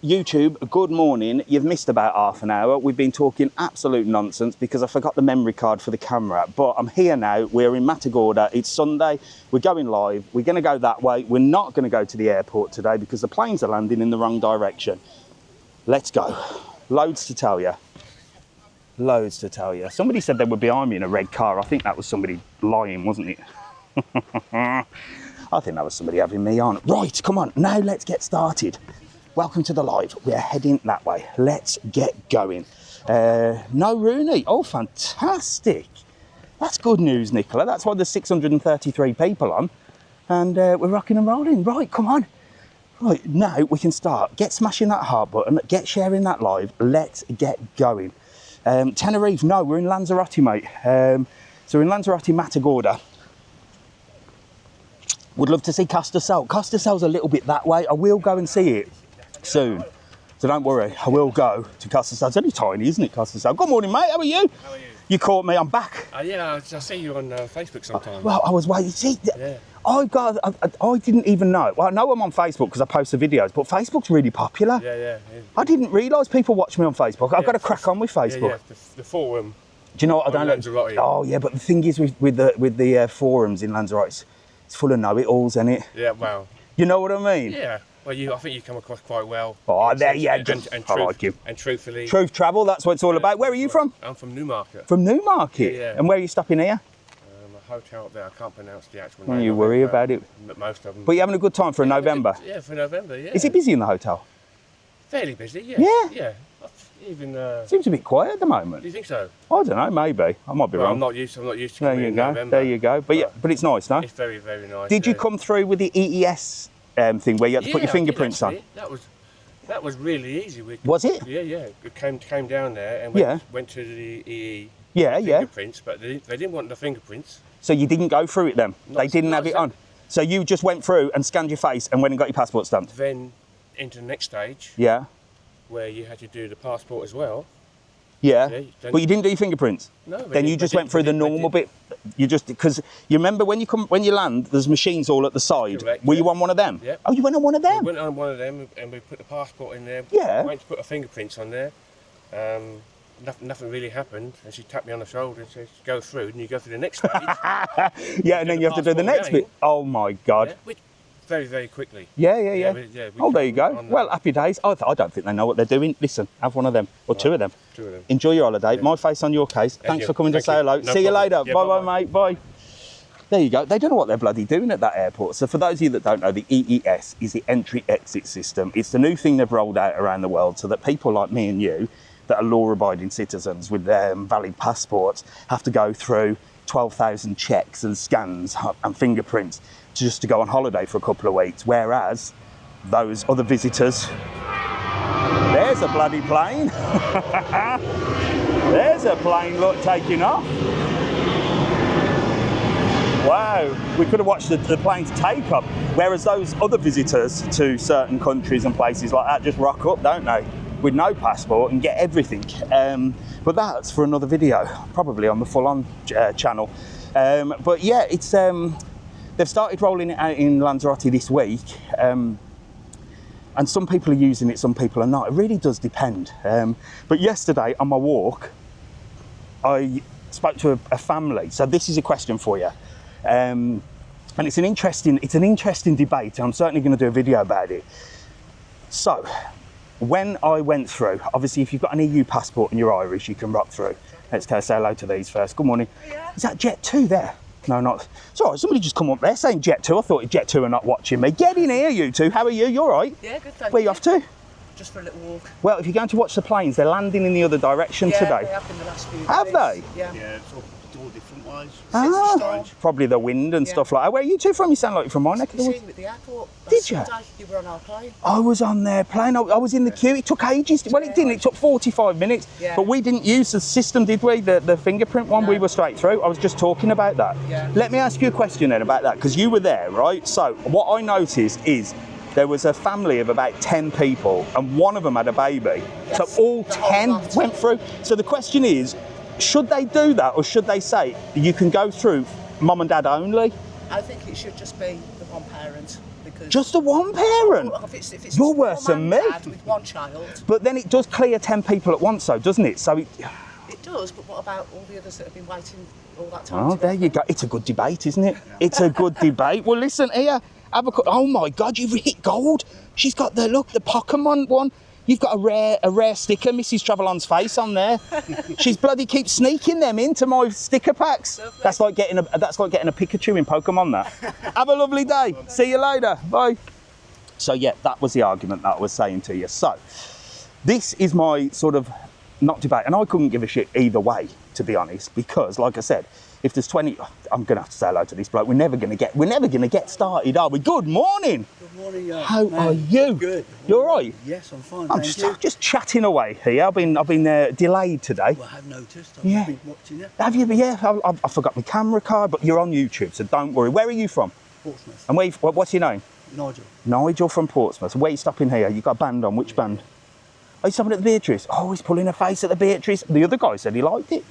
YouTube, good morning. You've missed about half an hour. We've been talking absolute nonsense because I forgot the memory card for the camera. But I'm here now. We're in Matagorda. It's Sunday. We're going live. We're going to go that way. We're not going to go to the airport today because the planes are landing in the wrong direction. Let's go. Loads to tell you. Loads to tell you. Somebody said they were behind me in a red car. I think that was somebody lying, wasn't it? I think that was somebody having me on. Right, come on. Now let's get started. Welcome to the live. We're heading that way. Let's get going. No Rooney. Oh, fantastic. That's good news, Nicola. That's why there's 633 people on. And we're rocking and rolling. Right, come on. Right, now we can start. Get smashing that heart button. Get sharing that live. Let's get going. Tenerife. No, we're in Lanzarote, mate. So we're in Lanzarote, Matagorda. Would love to see Castel's. Castel's a little bit that way. I will go and see it soon, so don't worry, I will go to Castel's. It's only tiny, isn't it, Castel's? Good morning, mate. How are you? How are you? You caught me. I'm back. Yeah, I see you on Facebook sometimes. Well, I was waiting. See, yeah. I didn't even know. Well, I know I'm on Facebook because I post the videos, but Facebook's really popular. Yeah. I didn't realise people watch me on Facebook. I've got to crack on with Facebook. Yeah. The forum. Do you know what? I don't Lanzarote. Oh yeah, but the thing is with the forums in Lanzarote, it's full of know-it-alls, isn't it? Yeah, well. You know what I mean? Yeah. Well, I think you come across quite well. Oh, there, yeah. I like you. And truthfully. Truth travel, that's what it's all about. Where are you from? I'm from Newmarket. From Newmarket? Yeah. And where are you stopping here? A hotel up there. I can't pronounce the actual name. Don't you worry about it. Most of them. But you're having a good time for November? Yeah, for November, yeah. Is it busy in the hotel? Fairly busy, yes. Yeah? Yeah. Even. Seems a bit quiet at the moment. Do you think so? I don't know, maybe. I might be wrong. I'm not used to There coming you in go. November. There you go. But yeah, but it's nice, no? It's very, very nice. Did you come through with the EES thing where you had to put your fingerprints on? That was really easy. Was it? Yeah. We came down there and went to the EE. Fingerprints, but they didn't want the fingerprints. So you didn't go through it then? They didn't have it on? So you just went through and scanned your face and went and got your passport stamped? Then into the next stage. Yeah. Where you had to do the passport as well. Yeah. But you didn't do your fingerprints? No. Then you just went through the normal bit? You just, because you remember when you land, there's machines all at the side. Correct, Were you on one of them? Yeah. Oh, you went on one of them? We went on one of them and we put the passport in there. Yeah. Went to put our fingerprints on there. Nothing really happened, and she tapped me on the shoulder and said, "Go through," and you go through the next stage. Yeah, and then you have to do the next bit. Oh my God! Yeah, which very, very quickly. Yeah. Oh, there you go. Well, happy days. I don't think they know what they're doing. Listen, have one of them or two of them. Enjoy your holiday. Yeah. My face on your case. Thanks for coming to say hello. See you later. Yeah, bye, mate. Bye. There you go. They don't know what they're bloody doing at that airport. So for those of you that don't know, the EES is the entry-exit system. It's the new thing they've rolled out around the world so that people like me and you that are law-abiding citizens with valid passports have to go through 12,000 checks and scans and fingerprints just to go on holiday for a couple of weeks, whereas those other visitors... There's a bloody plane. There's a plane, look, taking off. Wow, we could have watched the planes take up, whereas those other visitors to certain countries and places like that just rock up, don't they? With no passport and get everything. But that's for another video, probably on the full-on channel. But yeah, it's they've started rolling it out in Lanzarote this week, and some people are using it, some people are not. It really does depend. But yesterday on my walk, I spoke to a family. So this is a question for you, and it's an interesting debate. I'm certainly going to do a video about it. So, when I went through, obviously if you've got an EU passport and you're Irish, you can rock through. Let's go say hello to these first. Good morning. Yeah. Is that Jet 2 there? No, not. Sorry, somebody just come up there saying Jet 2. I thought Jet 2 are not watching me. Get in here, you two. How are you? You all right? Yeah, good, thank you. Where are you off to? Just for a little walk. Well, if you're going to watch the planes, they're landing in the other direction today. Yeah, they have in the last few days. Have they? Yeah. Yeah, it's all different ways. Probably the wind and stuff like that. Where are you two from? You sound like you're from my neck of the woods. At the airport. Did you? You were on our plane. I was on their plane. I was in the queue. It took ages. Well, it didn't. It took 45 minutes. Yeah. But we didn't use the system, did we? The fingerprint one. No. We were straight through. I was just talking about that. Yeah. Let me ask you a question then about that, because you were there, right? So what I noticed is there was a family of about 10 people and one of them had a baby. Yes. So all 10 went through. So the question is, should they do that, or should they say you can go through mum and dad only? I think it should just be the one parent, because Just the one parent? well, if it's You're just worse than mum me. and dad with one child, But then it does clear 10 people at once though, doesn't it? So it... it does. But what about all the others that have been waiting all that time? Oh, to there get you go. It's a good debate, isn't it? It's a good debate. Well, listen here. Oh my God, you've hit gold. She's got the Pokemon one. You've got a rare sticker, Mrs TravelOn's face on there. She's bloody keeps sneaking them into my sticker packs. Lovely. That's like getting a Pikachu in Pokemon. That. Have a lovely day. See you later. Bye. So yeah, that was the argument that I was saying to you. So this is my sort of not debate, and I couldn't give a shit either way, to be honest, because like I said, if there's 20, I'm gonna have to say hello to this bloke. We're never gonna get started, are we? Good morning. Good morning, How are you? Good. You all right? Yes, I'm fine. I'm thank you. just chatting away here. I've been delayed today. Well, I have noticed. I've Yeah. been watching you. Have you? Yeah, I forgot my camera card, but you're on YouTube, so don't worry. Where are you from? Portsmouth. And what's your name? Nigel. Nigel from Portsmouth. Where are you stopping here? You got a band on? Which band? Are you stopping at the Beatrice? Oh, he's pulling a face at the Beatrice. The other guy said he liked it.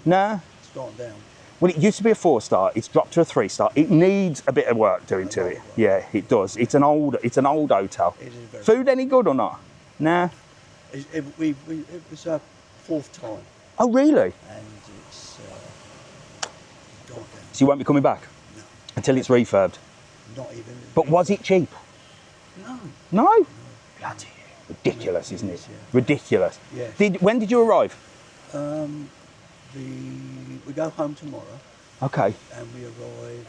Nah. It's gone down. Well, it used to be a 4-star. It's dropped to a 3-star. It needs a bit of work doing to it. Yeah, it does. It's an old hotel. It is very Food any good or not? Nah. It was our 4th time, Oh, really? and it's gone down. So you won't be coming back No, until it's refurbed. not even. But was it cheap? No. No. Bloody ridiculous, isn't it? Yeah. Ridiculous. Yes. When did you arrive? We go home tomorrow, Okay. and we arrive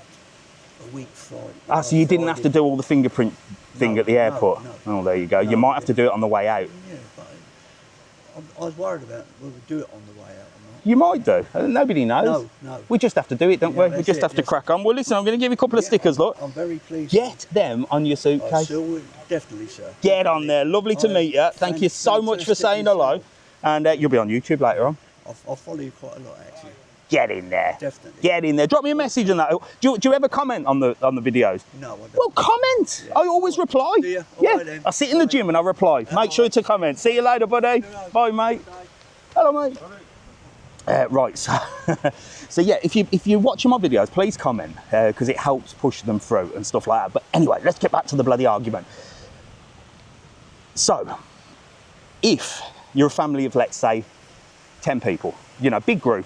a week Friday. Ah, so you didn't have to do all the fingerprint thing No, at the airport? no. Oh, there you go. You No, might have to do it on the way out. Yeah, but I was worried about whether we do it on the way out or not. You might do. Nobody knows. No. We just have to do it, don't Yeah, we? We that's just it, have to yes. crack on. Well, listen, I'm going to give you a couple of Yeah, stickers, look. I'm very pleased. Get them on your I suitcase. still definitely, sir. Get on there. Lovely to meet you. Thank you so much for saying hello. And you'll be on YouTube later on. I'll follow you quite a lot, actually. Get in there. Definitely. Get in there. Drop me a message on that. Do you ever comment on the videos? No, I don't. Well, comment. Yeah. I always reply. Do you? All Yeah. right then. I sit in the gym and I reply. Make sure to comment. See you later, buddy. Bye, mate. Hello, mate. Right. So, so yeah, if you're watching my videos, please comment because it helps push them through and stuff like that. But anyway, let's get back to the bloody argument. So, if you're a family of, let's say, 10 people, you know, big group,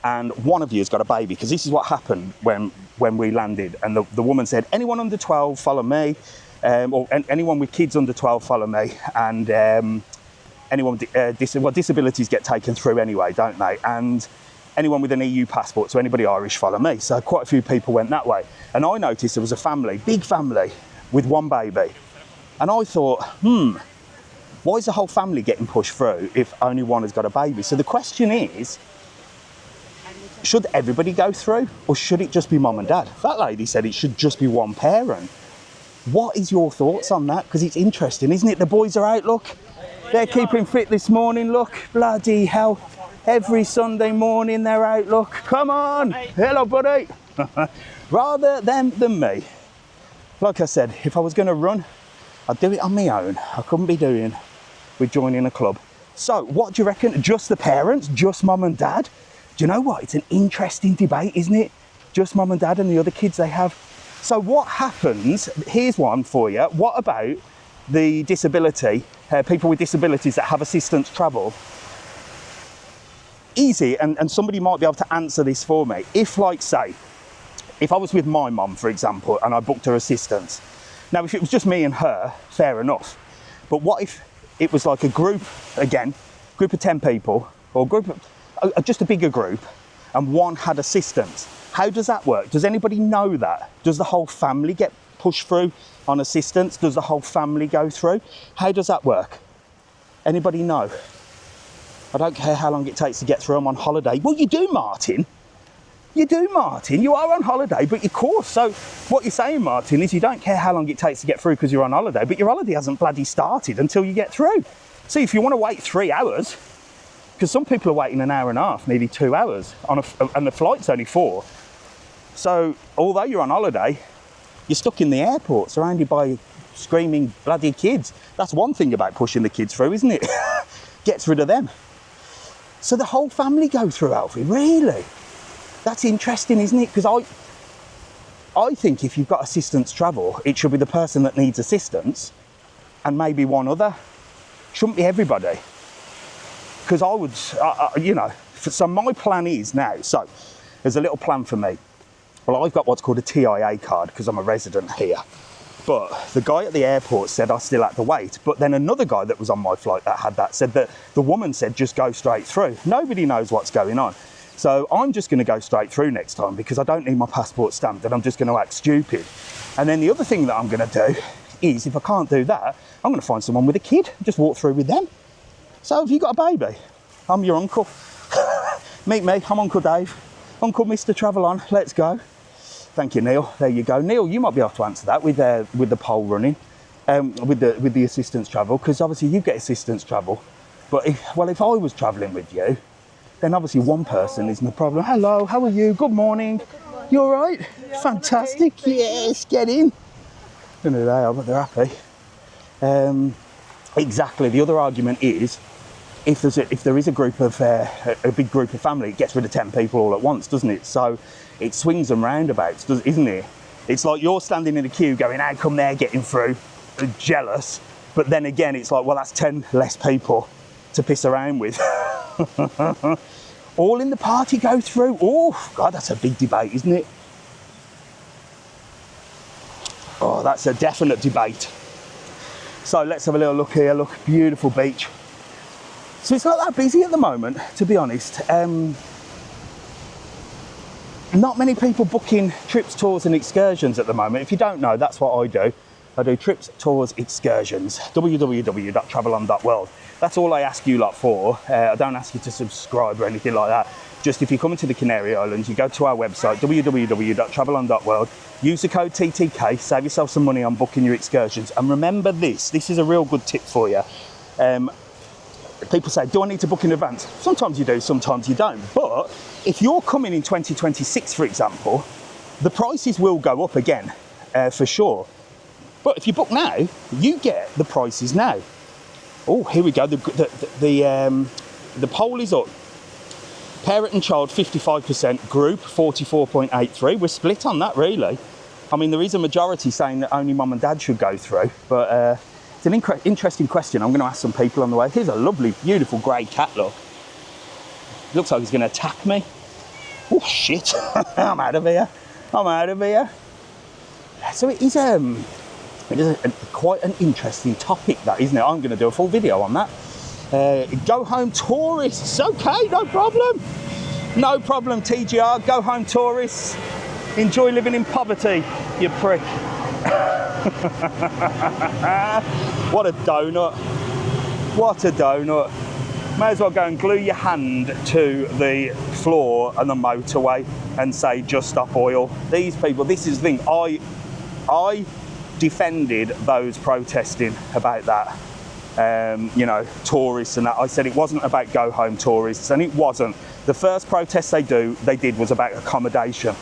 and one of you has got a baby, because this is what happened when we landed, and the woman said, anyone under 12, follow me, or anyone with kids under 12, follow me, and anyone with disabilities get taken through anyway, don't they? And anyone with an EU passport, so anybody Irish, follow me. So quite a few people went that way. And I noticed there was a family, big family, with one baby. And I thought, why is the whole family getting pushed through if only one has got a baby? So the question is, should everybody go through, or should it just be mum and dad? That lady said it should just be one parent. What is your thoughts on that? Because it's interesting, isn't it? The boys are out, look. They're keeping fit this morning, look. Bloody hell. Every Sunday morning they're out, look. Come on. Hello, buddy. Rather them than me. Like I said, if I was going to run, I'd do it on my own. I couldn't be doing with joining a club. So what do you reckon? Just the parents? Just mum and dad? Do you know what? It's an interesting debate, isn't it? Just mum and dad and the other kids they have. So what happens, here's one for you. What about the disability, people with disabilities that have assistance travel? Easy, and somebody might be able to answer this for me. If, like, say, if I was with my mum, for example, and I booked her assistance. Now, if it was just me and her, fair enough. But what if it was like a group, again, group of 10 people, or just a bigger group, and one had assistance? How does that work? Does anybody know that? Does the whole family get pushed through on assistance? Does the whole family go through? How does that work? Anybody know? I don't care how long it takes to get through. I'm on holiday. Well, you do, Martin. You do, Martin. You are on holiday, but of course. So what you're saying, Martin, is you don't care how long it takes to get through because you're on holiday, but your holiday hasn't bloody started until you get through. See, if you want to wait 3 hours, because some people are waiting an hour and a half, nearly 2 hours, and the flight's only 4. So although you're on holiday, you're stuck in the airport surrounded by screaming bloody kids. That's one thing about pushing the kids through, isn't it? Gets rid of them. So the whole family go through, Alfie, really? That's interesting, isn't it? Because I think if you've got assistance travel, it should be the person that needs assistance and maybe one other. Shouldn't be everybody. Because I would, you know, so my plan is now, so there's a little plan for me. Well, I've got what's called a TIA card because I'm a resident here. But the guy at the airport said I still had to wait. But then another guy that was on my flight that had that said that the woman said just go straight through. Nobody knows what's going on. So I'm just going to go straight through next time because I don't need my passport stamped and I'm just going to act stupid. And then the other thing that I'm going to do is, if I can't do that, I'm going to find someone with a kid and just walk through with them. So have you got a baby? I'm your uncle. Meet me, I'm Uncle Dave. Uncle Mr TravelON, let's go. Thank you, Neil. There you go. Neil, you might be able to answer that with the poll running, with the assistance travel, because obviously you get assistance travel. But if I was travelling with you, then obviously one person isn't the problem. Hello, how are you? Good morning. Good morning. You all right? Yeah, fantastic. Yes, get in. I don't know who they are, but they're happy. Exactly. The other argument is, if there is a group of a big group of family, it gets rid of 10 people all at once, doesn't it? So it swings and roundabouts, isn't it? It's like you're standing in a queue going, how come they're getting through? Jealous. But then again, it's like, well, that's 10 less people to piss around with. All in the party go through. Oh, God, that's a big debate, isn't it? Oh, that's a definite debate. So let's have a little look here. Look, beautiful beach. So it's not that busy at the moment, to be honest. Not many people booking trips, tours and excursions at the moment. If you don't know, that's what I do. I do trips, tours, excursions, www.travelon.world. That's all I ask you lot for. I don't ask you to subscribe or anything like that. Just if you come into the Canary Islands, you go to our website, www.travelon.world, use the code TTK, save yourself some money on booking your excursions. And remember this is a real good tip for you. People say, do I need to book in advance? Sometimes you do, sometimes you don't. But if you're coming in 2026, for example, the prices will go up again, for sure. But if you book now, you get the prices now. Oh, here we go. The poll is up. Parent and child, 55%. Group, 44.83. We're split on that, really. I mean, there is a majority saying that only mum and dad should go through. But it's an interesting question. I'm going to ask some people on the way. Here's a lovely, beautiful grey cat, look. Looks like he's going to attack me. Oh, shit. I'm out of here. I'm out of here. So it is quite an interesting topic, that, isn't it? I'm going to do a full video on that. Go home tourists. Okay, no problem. No problem, TGR. Go home tourists. Enjoy living in poverty, you prick. What a donut. What a donut. May as well go and glue your hand to the floor on the motorway and say, just stop oil. These people, this is the thing. I defended those protesting about that. You know, tourists and that. I said it wasn't about go home tourists, and it wasn't. The first protest they did was about accommodation.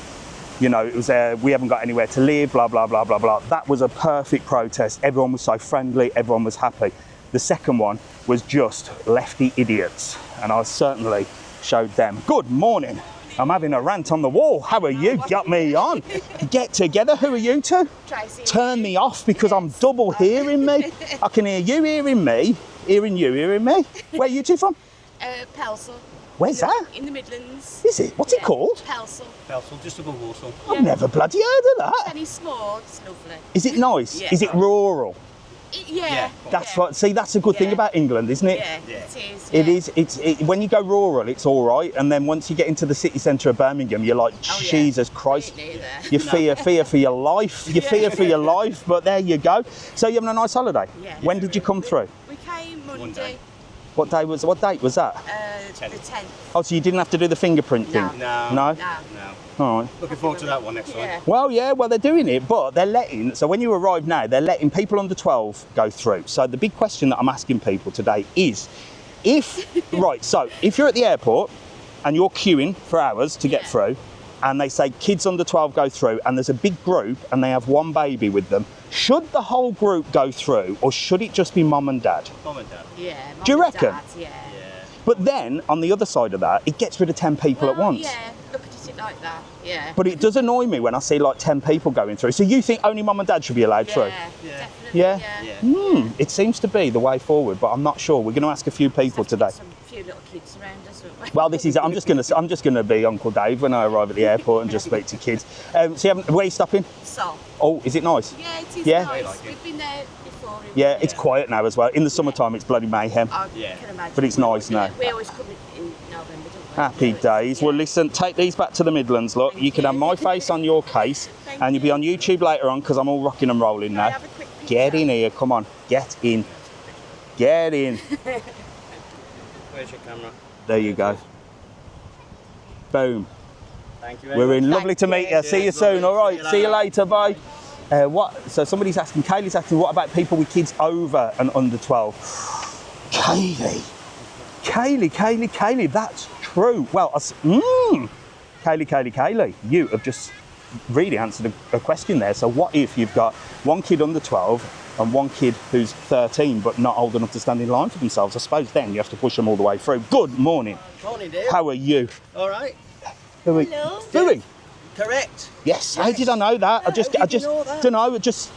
You know, it was we haven't got anywhere to live, blah, blah, blah, blah, blah. That was a perfect protest. Everyone was so friendly, everyone was happy. The second one was just lefty idiots, and I certainly showed them. Good morning. I'm having a rant on the wall. How are you? Got me on. Get together. Who are you two? Tracy. Turn me off because I'm double hearing me. I can hear you hearing me, hearing you hearing me. Where are you two from? Pelsall. Where's that? In the Midlands. Is it? What's it called? Pelsall. Pelsall, just above Walsall. I've never bloody heard of that. Very small. It's lovely. Is it nice? Yeah. Is it rural? Yeah. That's right. See, that's a good thing about England, isn't it? Yeah, it is. It is. When you go rural, it's all right, and then once you get into the city centre of Birmingham, you're like, Jesus Christ! You fear for your life. You fear for your life. But there you go. So you're having a nice holiday. Yeah. When did you come through? We came Monday. What date was that? The 10th. Oh, so you didn't have to do the fingerprint thing? No. No? No. All right. Looking forward to that one next time. Well, yeah, they're doing it, but they're letting, so when you arrive now, they're letting people under 12 go through. So the big question that I'm asking people today is, if you're at the airport and you're queuing for hours to get through, and they say kids under 12 go through, and there's a big group and they have one baby with them, should the whole group go through, or should it just be mum and dad? Mum and dad. Yeah. Do you reckon? Dad, yeah. But then, on the other side of that, it gets rid of 10 people at once. Yeah, look at it it like that, yeah. But it does annoy me when I see like 10 people going through. So you think only mum and dad should be allowed through? Definitely, Yeah? yeah. It seems to be the way forward, but I'm not sure. We're going to ask a few people Have to today. get some few little kids around us, won't we? Well, this is. I'm just going to be Uncle Dave when I arrive at the airport and just speak to kids. So where are you stopping? So, Oh, is it nice? yeah, it is Yeah? nice. We've been there before. Yeah, it's quiet now as well. In the summertime, it's bloody mayhem. I can imagine. But it's nice now. We always come in November, don't we? Happy days. Well, listen, take these back to the Midlands. Look, Thank you can have you. my face on your case, Thank and you'll be you. on YouTube later on because I'm all rocking and rolling Can I now. have a quick picture? Get in here, come on, get in. Get in. Where's your camera? There you go. Boom. Thank you very We're much. in. Lovely to meet you. See you soon. All right. See you later. Bye. So somebody's asking, Kaylee's asking, what about people with kids over and under 12? Kaylee, that's true. Well, Kaylee, you have just really answered a question there. So what if you've got one kid under 12 and one kid who's 13 but not old enough to stand in line for themselves? I suppose then you have to push them all the way through. Good morning. Morning, Dave. How are you? All right. Hello. Doing? Correct. Yes. How did I know that? Yeah, how did you know that? don't know. Just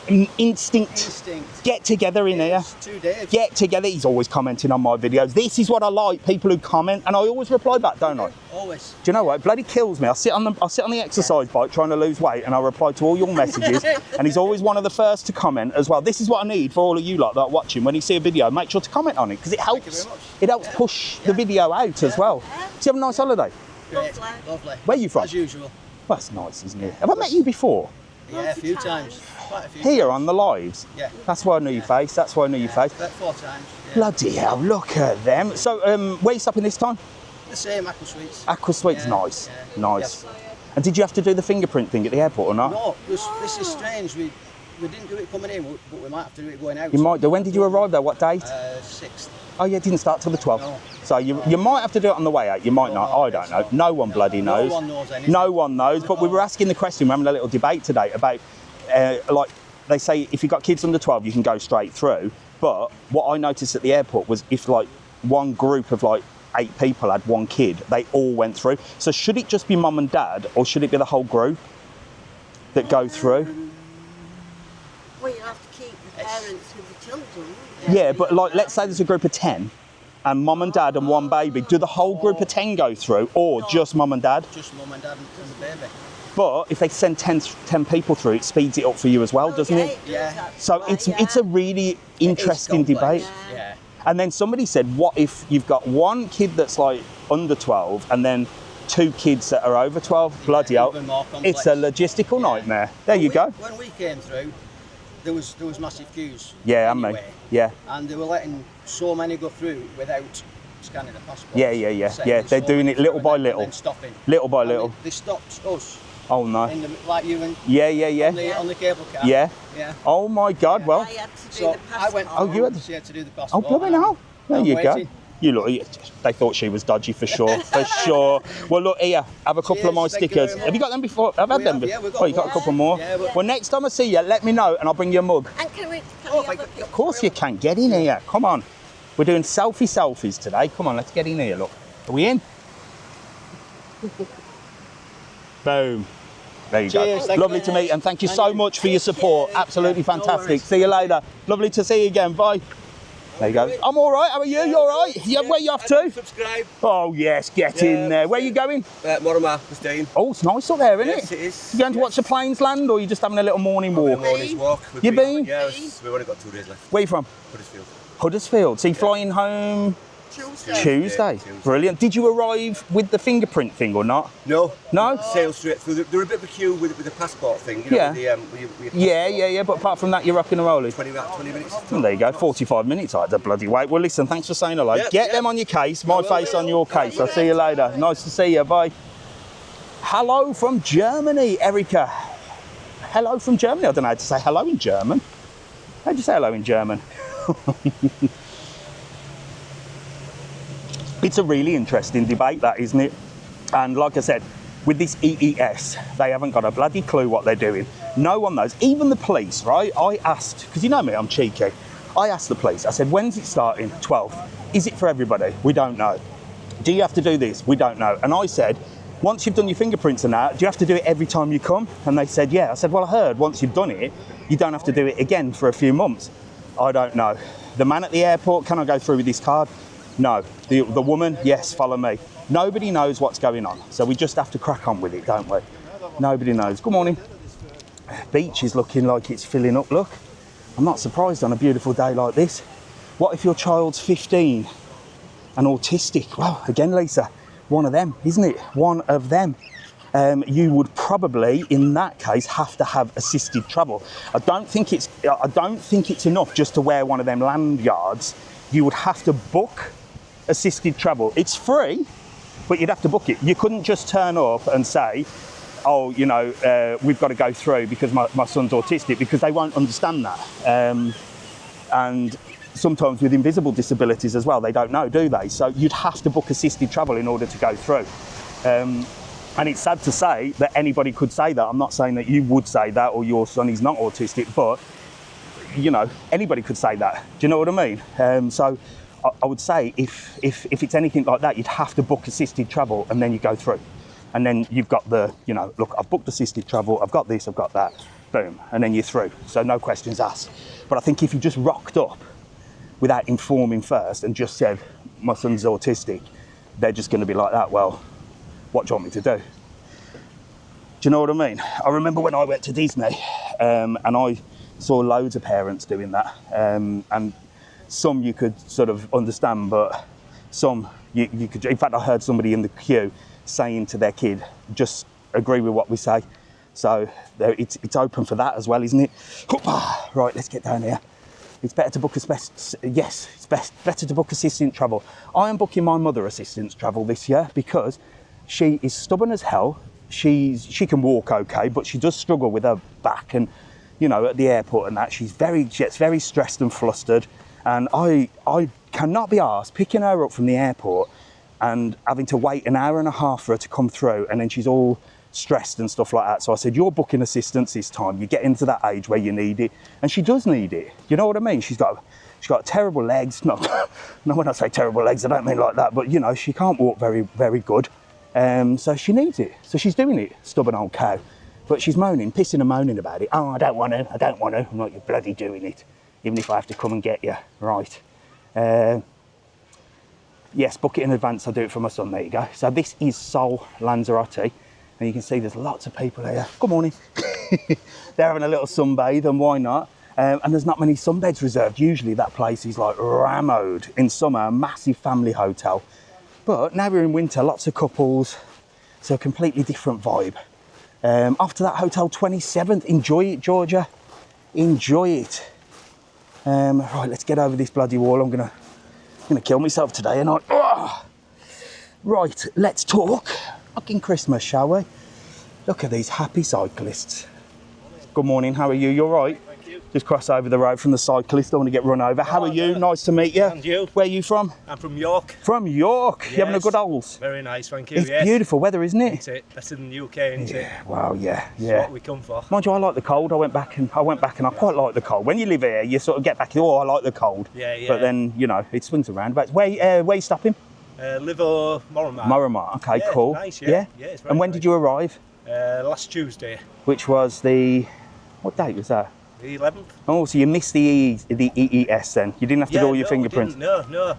instinct. Instinct. Get together in here. It's 2 days. Get together. He's always commenting on my videos. This is what I like. People who comment, and I always reply back, don't I? Always. Do you know what? It bloody kills me. I sit on the exercise bike trying to lose weight, and I reply to all your messages. And he's always one of the first to comment as well. This is what I need for all of you lot that are watching. When you see a video, make sure to comment on it because it helps. very much. It helps push the video out as well. So you have a nice holiday. Great. Lovely. Lovely. Where are you from? As usual. Well, that's nice, isn't it? Have I met you before? Yeah, a few times. Quite a few Here times. on the lives? Yeah. That's why I knew your face. That's why I knew your face. About 4 times. Yeah. Bloody hell, look at them. So, where are you stopping this time? The same Aqua Suites. Aqua Suite's Yeah, nice. yeah. Nice. Yes. And did you have to do the fingerprint thing at the airport or not? No, this is strange. We didn't do it coming in, but we might have to do it going out. You might do. When did you arrive there? What date? 6th. Oh, yeah, it didn't start till the 12th. No. So you might have to do it on the way out. You might not. I don't know. No one bloody knows. No one knows anything. No one knows. But we were asking the question, we're having a little debate today about, like, they say if you've got kids under 12, you can go straight through. But what I noticed at the airport was if, like, one group of, like, 8 people had one kid, they all went through. So should it just be mum and dad, or should it be the whole group that go through? Well, you have to keep the parents with the children. Yeah, but, like, let's say there's a group of 10, and mum and dad and one baby. Do the whole group of 10 go through, or just mum and dad? Just mum and dad and the baby. But if they send 10 people through, it speeds it up for you as well, doesn't it? Yeah. So it's a really interesting debate. Yeah. And then somebody said, what if you've got one kid that's like under 12 and then 2 kids that are over 12? Bloody hell. even more complex. It's a logistical Yeah. nightmare. There you go. When we came through, there was massive queues. Yeah, and me. anyway, Yeah. And they were letting so many go through without scanning the passport. Yeah. Yeah, they're doing it little by little. And then stopping. Little by And little. They stopped us, Oh no. like you and Yeah. on the cable car. Yeah. Yeah. Oh my God, Yeah. well. I had to do So the I passport. went. Oh, you had to- She had to do the Oh, passport. blooming hell. There I'm you go. waiting. You look, they thought she was dodgy for sure, for sure. Well, look here, have a couple of Cheers, my thank you stickers. very much. Have you got them before? I've had We them have, yeah, before. we've got Oh, you got a more. couple more? Yeah, but- Well, next time I see you, let me know and I'll bring you a mug. And can we Oh, have a Of course you can. Get in here. Come on. We're doing selfies today. Come on, let's get in here. Look. Are we in? Boom. There you Cheers, go. thank you Lovely very to meet much. you and thank you Thank so you. much for your support. Absolutely Yeah, no fantastic. worries. See you later. Lovely to see you again. Bye. There you go. I'm all right. How are you? You all right? Yeah, where you off to? Subscribe. Oh, yes. Get in there. Where are you going? Mortimer, Christine. Oh, it's nice up there, isn't Yes, it? it is. You going to watch the planes land or are you just having a little morning walk? Morning's walk. You been? Yeah, we've only got 2 days left. Where are you from? Huddersfield. Huddersfield. So you're flying home Tuesday. Brilliant. Did you arrive with the fingerprint thing or not? No. No? Sail straight through. There were a bit of a queue with the passport thing. You know, Yeah. with your Yeah. But apart from that, you're rocking and rolling. 20 minutes. Well, there you go. 45 minutes. I had a bloody wait. Well, listen, thanks for saying hello. Yeah, Get yeah. them on your case. My face on your case. I'll see you later. Nice to see you. Bye. Hello from Germany, Erica. Hello from Germany. I don't know how to say hello in German. How do you say hello in German? It's a really interesting debate, that, isn't it? And like I said, with this EES, they haven't got a bloody clue what they're doing. No one knows. Even the police, right? I asked, because you know me, I'm cheeky. I asked the police, I said, when's it starting? 12th. Is it for everybody? We don't know. Do you have to do this? We don't know. And I said, once you've done your fingerprints and that, do you have to do it every time you come? And they said, yeah. I said, well, I heard once you've done it, you don't have to do it again for a few months. I don't know. The man at the airport, can I go through with this card? No. The woman, yes, follow me. Nobody knows what's going on, so we just have to crack on with it, don't we? Nobody knows. Good morning. Beach is looking like it's filling up, look. I'm not surprised on a beautiful day like this. What if your child's 15 and autistic? Well, again, Lisa, one of them, isn't it? One of them. You would probably, in that case, have to have assisted travel. I don't think it's enough just to wear one of them lanyards. You would have to book assisted travel. It's free, but you'd have to book it. You couldn't just turn up and say, oh, you know, we've got to go through because my son's autistic, because they won't understand that. And sometimes with invisible disabilities as well, they don't know, do they? So you'd have to book assisted travel in order to go through. And it's sad to say that anybody could say that. I'm not saying that you would say that or your son is not autistic, but, you know, anybody could say that. Do you know what I mean? So I would say if it's anything like that, you'd have to book assisted travel and then you go through. And then you've got the, you know, look, I've booked assisted travel, I've got this, I've got that, boom, and then you're through. So no questions asked. But I think if you just rocked up without informing first and just said, my son's autistic, they're just going to be like that, well, what do you want me to do? Do you know what I mean? I remember when I went to Disney and I saw loads of parents doing that. And some you could sort of understand, but some you could, in fact, I heard somebody in the queue saying to their kid, just agree with what we say. So it's open for that as well, isn't it? Right, let's get down here. It's better to book better to book assistant travel. I am booking my mother assistance travel this year because she is stubborn as hell. She can walk okay, but she does struggle with her back, and you know, at the airport and that, she gets very stressed and flustered. And I cannot be arsed picking her up from the airport and having to wait an hour and a half for her to come through, and then she's all stressed and stuff like that. So I said, you're booking assistance this time. You get into that age where you need it, and she does need it. You know what I mean? She's got terrible legs. No, when I say terrible legs, I don't mean like that, but you know, she can't walk very, very good. So she needs it. So she's doing it, stubborn old cow. But she's moaning, pissing and moaning about it. Oh, I don't want to. I'm like, you're bloody doing it, even if I have to come and get you. Right. Yes, book it in advance. I'll do it for my son. There you go. So this is Sol Lanzarote, and you can see there's lots of people here. Good morning. They're having a little sunbathe, and why not? And there's not many sunbeds reserved. Usually that place is like rammed in summer, a massive family hotel. But now we're in winter, lots of couples, so a completely different vibe. Off to that hotel 27th. Enjoy it, Georgia. Enjoy it. Right, let's get over this bloody wall. I'm gonna kill myself today, and right, let's talk fucking Christmas, shall we? Look at these happy cyclists. Good morning, how are you? You all right? Thank you. Just cross over the road from the cyclist, don't want to get run over. How are you? Nice to meet you. And you? Where are you from? I'm from York. From York. You having a good holes? Very nice, thank you. It's beautiful weather, isn't it? It's it. Better than the UK, isn't it? Yeah, well, yeah. That's what we come for. Mind you, I like the cold. I went back and I quite like the cold. When you live here, you sort of get back, oh, I like the cold. Yeah. But then, you know, it swings around. But where you stopping? Liver, Moramar. Moramar, okay, Yeah, cool. nice, yeah. Yeah, it's very and when nice. did you arrive? Last Tuesday. Which was what date was that? The 11th. Oh, so you missed the EES then? You didn't have to do all your fingerprints? No,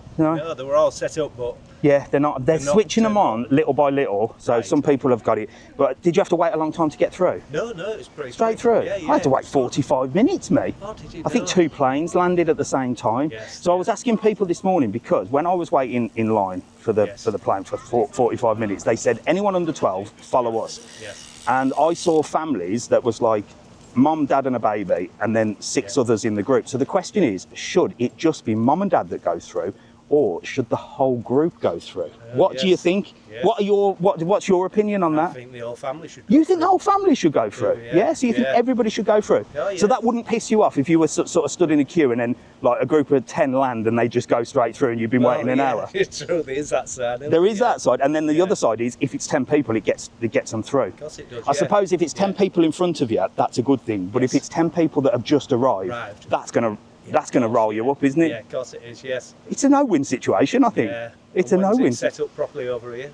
they were all set up, but... Yeah, they're switching them on little by little, so Right. some people have got it. But did you have to wait a long time to get through? No, it's pretty Straight through? Yeah, I had to wait 45 minutes, mate. Oh, did you? I think 2 planes landed at the same time. Yes. So I was asking people this morning, because when I was waiting in line for the plane for 45 minutes, they said, anyone under 12, follow us. Yes. And I saw families that was like mum, dad and a baby, and then 6 others in the group. So the question is, should it just be mum and dad that go through, or should the whole group go through? What do you think? Yes. What's your opinion on that? I think the whole family should You think the whole family should go through? Yeah. So you think everybody should go through? Oh, So yeah. that wouldn't piss you off if you were sort of stood in a queue and then like a group of 10 land and they just go straight through and you've been waiting an hour? It's true, there is that side. There is that side, and then the other side is if it's 10 people, it gets them through. Of course it does, I suppose if it's 10 people in front of you, that's a good thing. But if it's 10 people that have just arrived, that's going to That's going to roll you up, isn't it? Yeah, of course it is, yes. It's a no-win situation, I think. Yeah. It's a And when's no-win. it set up properly over here?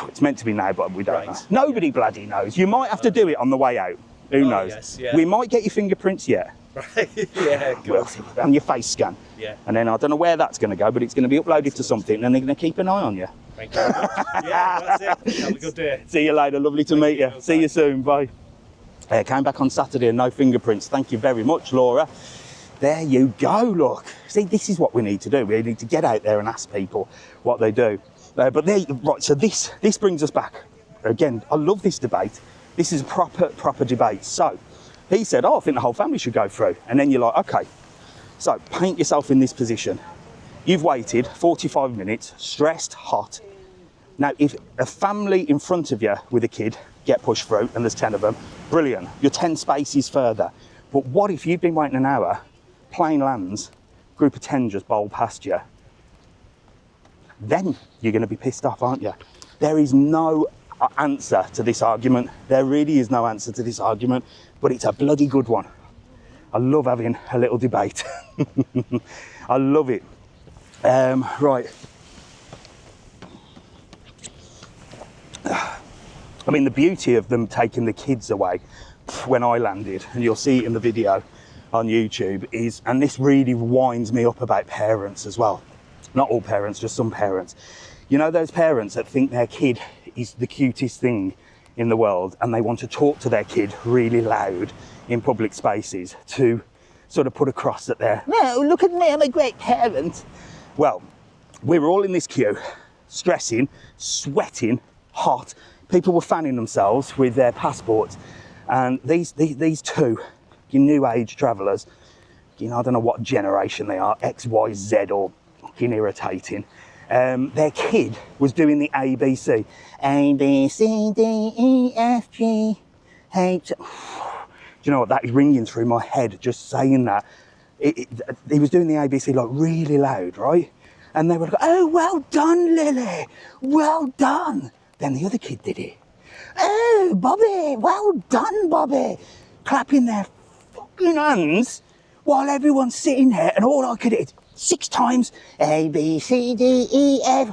It's meant to be now, but we don't Right. know. Nobody bloody knows. You might have to do it on the way out. Who Oh, knows? yes, yeah. We might get your fingerprints yet. Right, yeah, good. And your face scan. Yeah. And then I don't know where that's going to go, but it's going to be uploaded to something, and they're going to keep an eye on you. Thank you very much. Yeah, that's it. Have a good day. See you later. Lovely to meet you. you. See you soon. Bye. Came back on Saturday and no fingerprints. Thank you very much, Laura. There you go. Look. See, this is what we need to do. We need to get out there and ask people what they do. But there, right. So this brings us back again. I love this debate. This is a proper debate. So he said, "Oh, I think the whole family should go through." And then you're like, "Okay." So paint yourself in this position. You've waited 45 minutes, stressed, hot. Now, if a family in front of you with a kid get pushed through, and there's 10 of them, brilliant. You're 10 spaces further. But what if you've been waiting an hour, plane lands, group of 10 just bowl past you? Then you're going to be pissed off, aren't you? There is no answer to this argument. There really is no answer to this argument, but it's a bloody good one. I love having a little debate. I love it. Right. I mean, the beauty of them taking the kids away when I landed, and you'll see it in the video on YouTube, is, and this really winds me up about parents as well. Not all parents, just some parents. You know those parents that think their kid is the cutest thing in the world, and they want to talk to their kid really loud in public spaces to sort of put across that they're, "No, look at me, I'm a great parent." Well, we were all in this queue, stressing, sweating, hot. People were fanning themselves with their passports, and these two new age travellers, you know, I don't know what generation they are, X, Y, Z, or fucking irritating. Their kid was doing the ABC. A, B, C, D, E, F, G, H. Do you know what? That is ringing through my head just saying that. He was doing the ABC like really loud, right? And they were like, "Oh, well done, Lily. Well done." Then the other kid did it. "Oh, Bobby, well done, Bobby." Clapping their fucking hands while everyone's sitting there, and all I could hit 6 times, A, B, C, D, E, F.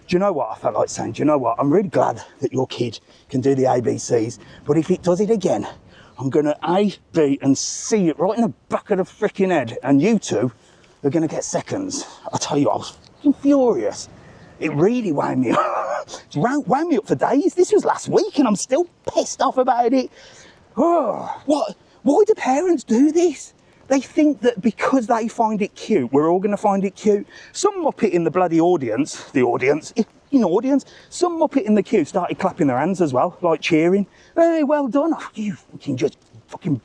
Do you know what? I felt like saying, do you know what? I'm really glad that your kid can do the ABCs, but if it does it again, I'm going to A, B, and C it right in the back of the freaking head, and you two are going to get seconds. I tell you, I was fucking furious. It really wound me up. It wound me up for days. This was last week, and I'm still pissed off about it. Oh, what? Why do parents do this? They think that because they find it cute, we're all going to find it cute. Some muppet in the bloody audience, some muppet in the queue started clapping their hands as well, like cheering. "Hey, well done." Oh, you fucking just fucking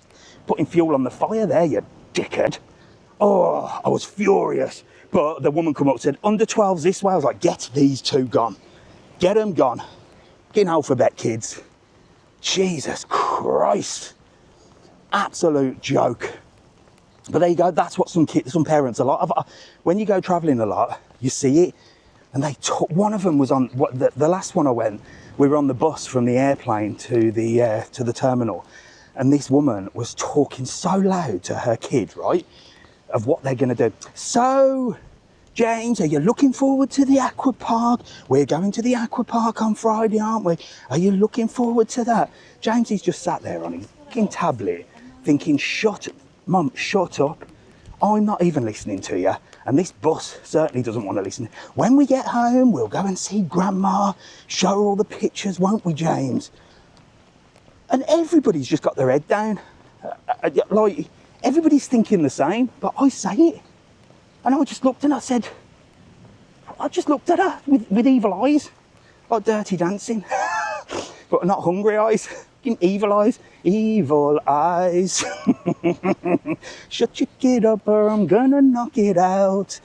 putting fuel on the fire there, you dickhead. Oh, I was furious. But the woman come up and said, "Under 12s this way." I was like, "Get these two gone. Get them gone. Get alphabet kids." Jesus Christ. Absolute joke. But there you go. That's what some parents are like. When you go travelling a lot, you see it. And one of them was on the last one I went. We were on the bus from the airplane to the terminal, and this woman was talking so loud to her kid, right, of what they're going to do. "So, James, are you looking forward to the aqua park? We're going to the aqua park on Friday, aren't we? Are you looking forward to that?" James, he's just sat there on his fucking tablet, thinking, Mum, shut up. I'm not even listening to you. And this bus certainly doesn't want to listen. "When we get home, we'll go and see Grandma, show her all the pictures, won't we, James?" And everybody's just got their head down. Like, everybody's thinking the same, but I say it. And I just looked and I just looked at her with evil eyes, like Dirty Dancing, but not hungry eyes. Evil eyes, evil eyes. "Shut your kid up or I'm gonna knock it out."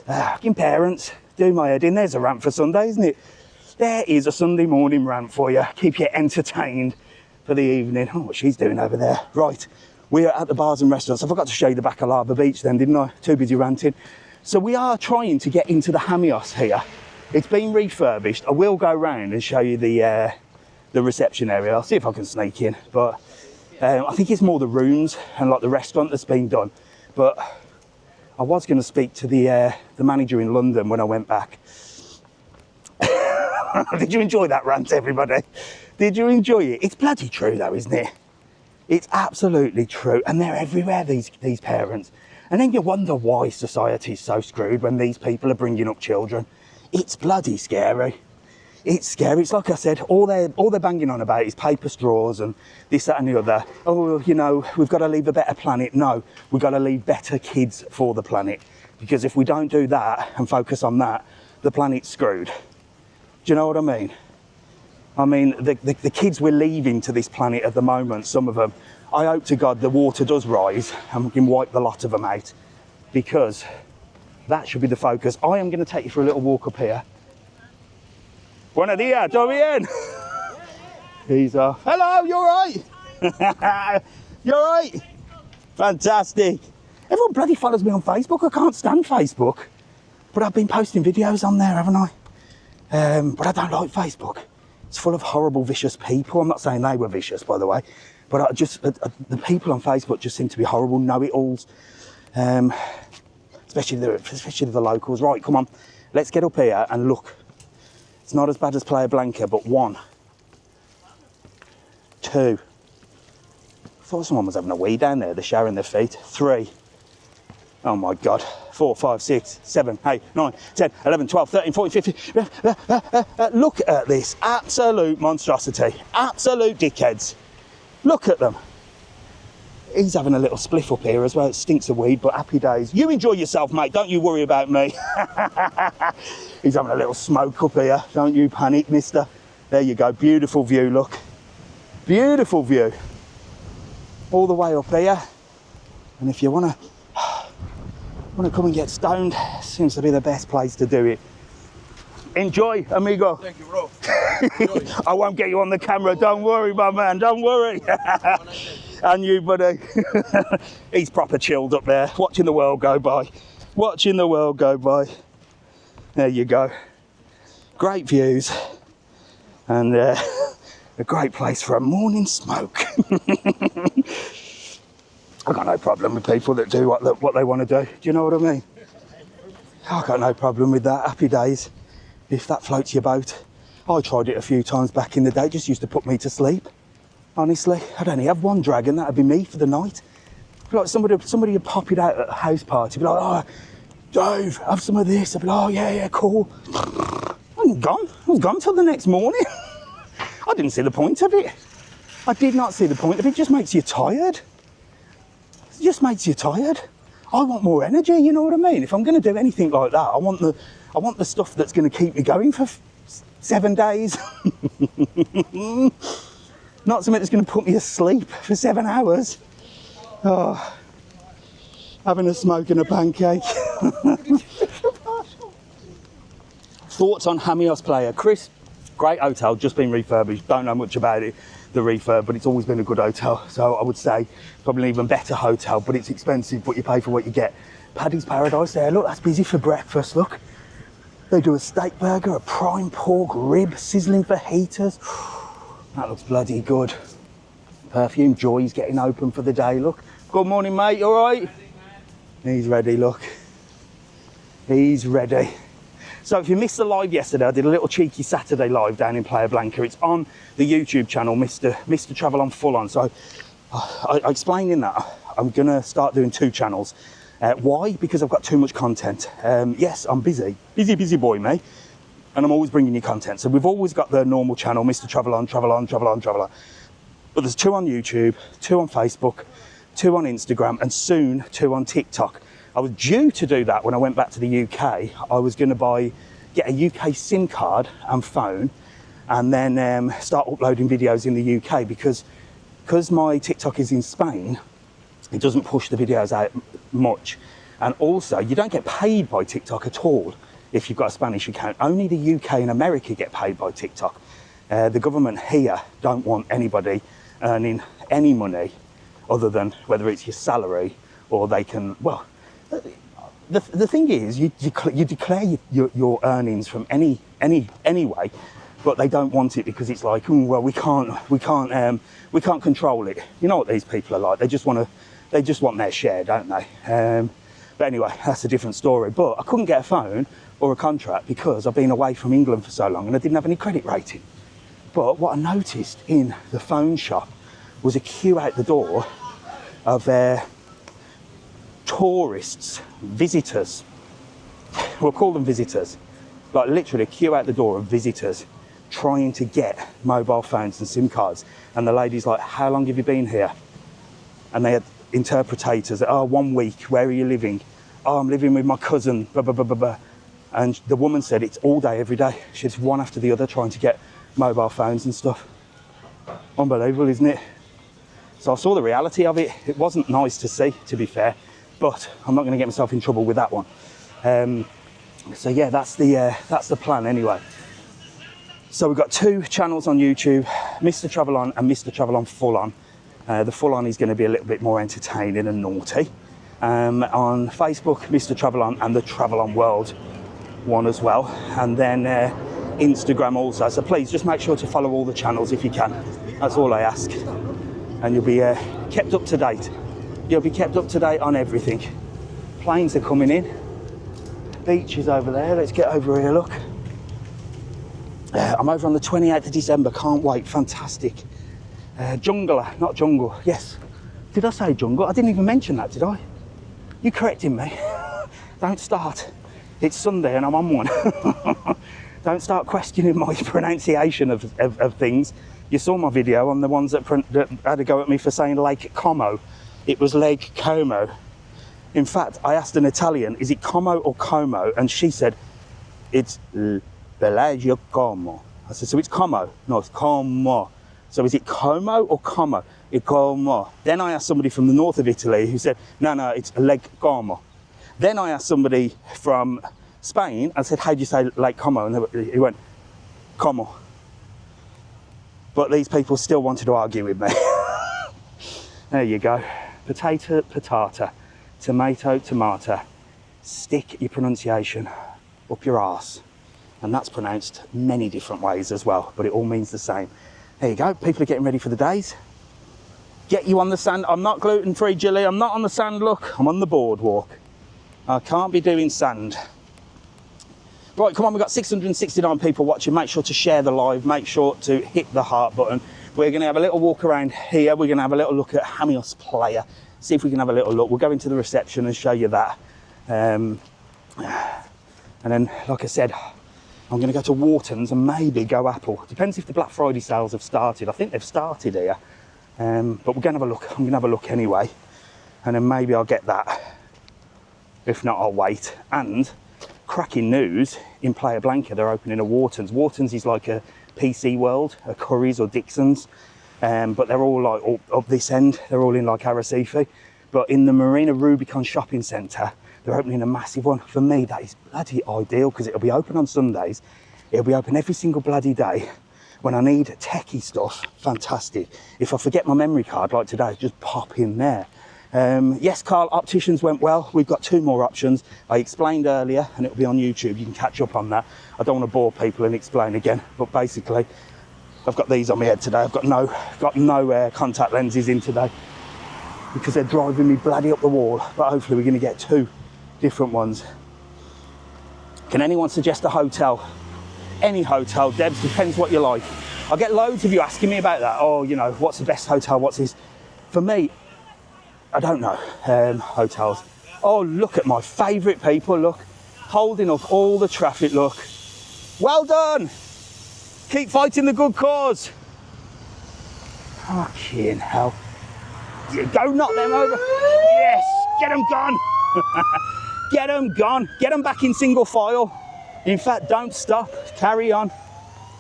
Fucking parents, do my head in. There's a rant for Sunday, isn't it? There is a Sunday morning rant for you. Keep you entertained for the evening. Oh, what she's doing over there. Right, we are at the bars and restaurants. I forgot to show you the back of Lava Beach then, didn't I? Too busy ranting. So we are trying to get into the Hamios here. It's been refurbished. I will go round and show you the reception area. I'll see if I can sneak in, but I think it's more the rooms and like the restaurant that's been done. But I was going to speak to the manager in London when I went back. Did you enjoy that rant, everybody? Did you enjoy it? It's bloody true though, isn't it? It's absolutely true, and they're everywhere, these parents. And then you wonder why society's so screwed when these people are bringing up children. It's bloody scary. It's scary. It's like I said, all they're banging on about is paper straws and this, that and the other. Oh, you know, we've got to leave a better planet. No, we've got to leave better kids for the planet. Because if we don't do that and focus on that, the planet's screwed. Do you know what I mean? I mean, the kids we're leaving to this planet at the moment, some of them, I hope to God the water does rise and we can wipe the lot of them out, because that should be the focus. I am going to take you for a little walk up here. Buenos dias, todo bien? He's off. Hello, you all right? You all right? Fantastic. Everyone bloody follows me on Facebook. I can't stand Facebook. But I've been posting videos on there, haven't I? But I don't like Facebook. It's full of horrible, vicious people. I'm not saying they were vicious, by the way. But the people on Facebook just seem to be horrible know-it-alls. Especially the locals. Right, come on. Let's get up here and look. It's not as bad as Playa Blanca, but 1, 2. I thought someone was having a wee down there. They're showering their feet. 3. Oh my God. 4, 5, 6, 7, 8, 9, 10, 11, 12, 13, 14, 15. Look at this. Absolute monstrosity. Absolute dickheads. Look at them. He's having a little spliff up here as well. It stinks of weed, but happy days. You enjoy yourself, mate. Don't you worry about me. He's having a little smoke up here. Don't you panic, mister. There you go. Beautiful view, look. Beautiful view. All the way up here. And if you want to come and get stoned, seems to be the best place to do it. Enjoy, amigo. Thank you, bro. I won't get you on the camera. Don't worry, my man. Don't worry. And you, buddy. He's proper chilled up there, watching the world go by. Watching the world go by. There you go. Great views. And a great place for a morning smoke. I've got no problem with people that do what they want to do. Do you know what I mean? I've got no problem with that. Happy days. If that floats your boat. I tried it a few times back in the day. It just used to put me to sleep. Honestly, I'd only have one dragon. That'd be me for the night. Like somebody would pop it out at a house party. Be like, oh, Dave, have some of this. I'd be like, oh yeah, cool. I'm gone. I was gone till the next morning. I didn't see the point of it. I did not see the point of it. It just makes you tired. It just makes you tired. I want more energy, you know what I mean? If I'm going to do anything like that, I want the stuff that's going to keep me going for 7 days. Not something that's going to put me asleep for 7 hours. Oh, having a smoke and a pancake. Thoughts on Hamios Playa? Chris, great hotel, just been refurbished. Don't know much about it, the refurb, but it's always been a good hotel. So I would say probably an even better hotel, but it's expensive, but you pay for what you get. Paddy's Paradise there, look, that's busy for breakfast, look. They do a steak burger, a prime pork rib, sizzling fajitas. That looks bloody good. Perfume Joy's getting open for the day, look. Good morning, mate, you all right? He's ready, look. He's ready. So if you missed the live yesterday, I did a little cheeky Saturday live down in Playa Blanca. It's on the YouTube channel, Mr TravelON Full On. So I explained in that I'm gonna start doing 2 channels. Why? Because I've got too much content. Yes, I'm busy boy, mate. And I'm always bringing you content. So we've always got the normal channel, Mr TravelON. But there's 2 on YouTube, 2 on Facebook, 2 on Instagram, and soon 2 on TikTok. I was due to do that when I went back to the UK. I was going to get a UK SIM card and phone, and then start uploading videos in the UK, because my TikTok is in Spain, it doesn't push the videos out much. And also, you don't get paid by TikTok at all if you've got a Spanish account. Only the UK and America get paid by TikTok. The government here don't want anybody earning any money other than whether it's your salary or they can, well, the thing is, you declare your earnings from any way, but they don't want it because it's like, well, we can't control it. You know what these people are like? They just want their share, don't they? But anyway, that's a different story. But I couldn't get a phone or a contract because I've been away from England for so long and I didn't have any credit rating. But what I noticed in the phone shop was a queue out the door of tourists, visitors. We'll call them visitors. Like literally a queue out the door of visitors trying to get mobile phones and SIM cards. And the lady's like, how long have you been here? And they had interpreters. Oh, 1 week. Where are you living? Oh, I'm living with my cousin. Blah, blah, blah, blah, blah. And the woman said it's all day, every day. She's one after the other trying to get mobile phones and stuff. Unbelievable, isn't it? So I saw the reality of it. It wasn't nice to see, to be fair, but I'm not going to get myself in trouble with that one. So yeah, that's the plan anyway. So we've got 2 channels on YouTube, Mr TravelON and Mr TravelON Full On. The Full On is going to be a little bit more entertaining and naughty. On Facebook, Mr TravelON and the TravelON World one as well. And then Instagram also. So please just make sure to follow all the channels if you can. That's all I ask. And you'll be kept up to date. You'll be kept up to date on everything. Planes are coming in. Beach is over there. Let's get over here, look. I'm over on the 28th of December. Can't wait. Fantastic. Jungler, not jungle. Yes. Did I say jungle? I didn't even mention that, did I? You correcting me. Don't start. It's Sunday and I'm on one. Don't start questioning my pronunciation of things. You saw my video on the ones that had a go at me for saying Lake Como. It was Lake Como. In fact, I asked an Italian, is it Como or Como? And she said, it's Bellagio Como. I said, so it's Como? No, it's Como. So is it Como or Como? It's Como. Then I asked somebody from the north of Italy who said, no, it's Lake Como. Then I asked somebody from Spain, I said, how do you say Lake Como? And he went, Como. But these people still wanted to argue with me. There you go. Potato, patata. Tomato, tomato. Stick your pronunciation up your arse. And that's pronounced many different ways as well, but it all means the same. There you go. People are getting ready for the days. Get you on the sand. I'm not gluten-free, Jilly. I'm not on the sand, look. I'm on the boardwalk. I can't be doing sand. Right, come on, we've got 669 people watching. Make sure to share the live. Make sure to hit the heart button. We're going to have a little walk around here. We're going to have a little look at Hamios Player. See if we can have a little look. We'll go into the reception and show you that. And then, like I said, I'm going to go to Wharton's and maybe go Apple. Depends if the Black Friday sales have started. I think they've started here. But we're going to have a look. I'm going to have a look anyway. And then maybe I'll get that. If not, I'll wait. And cracking news, in Playa Blanca, they're opening a Wharton's. Wharton's is like a PC World, a Curry's or Dixon's. But they're all like up this end. They're all in like Arrecife. But in the Marina Rubicon shopping centre, they're opening a massive one. For me, that is bloody ideal because it'll be open on Sundays. It'll be open every single bloody day. When I need techie stuff, fantastic. If I forget my memory card like today, just pop in there. Yes, Carl, opticians went well. We've got 2 more options. I explained earlier and it'll be on YouTube. You can catch up on that. I don't want to bore people and explain again, but basically, I've got these on my head today. I've got no contact lenses in today because they're driving me bloody up the wall. But hopefully we're going to get 2 different ones. Can anyone suggest a hotel? Any hotel, Debs, depends what you like. I get loads of you asking me about that. Oh, you know, what's the best hotel? What's this? For me, I don't know, hotels. Oh, look at my favourite people, look. Holding up all the traffic, look. Well done. Keep fighting the good cause. Fucking hell. Go knock them over. Yes, get them gone. Get them gone. Get them back in single file. In fact, don't stop. Carry on.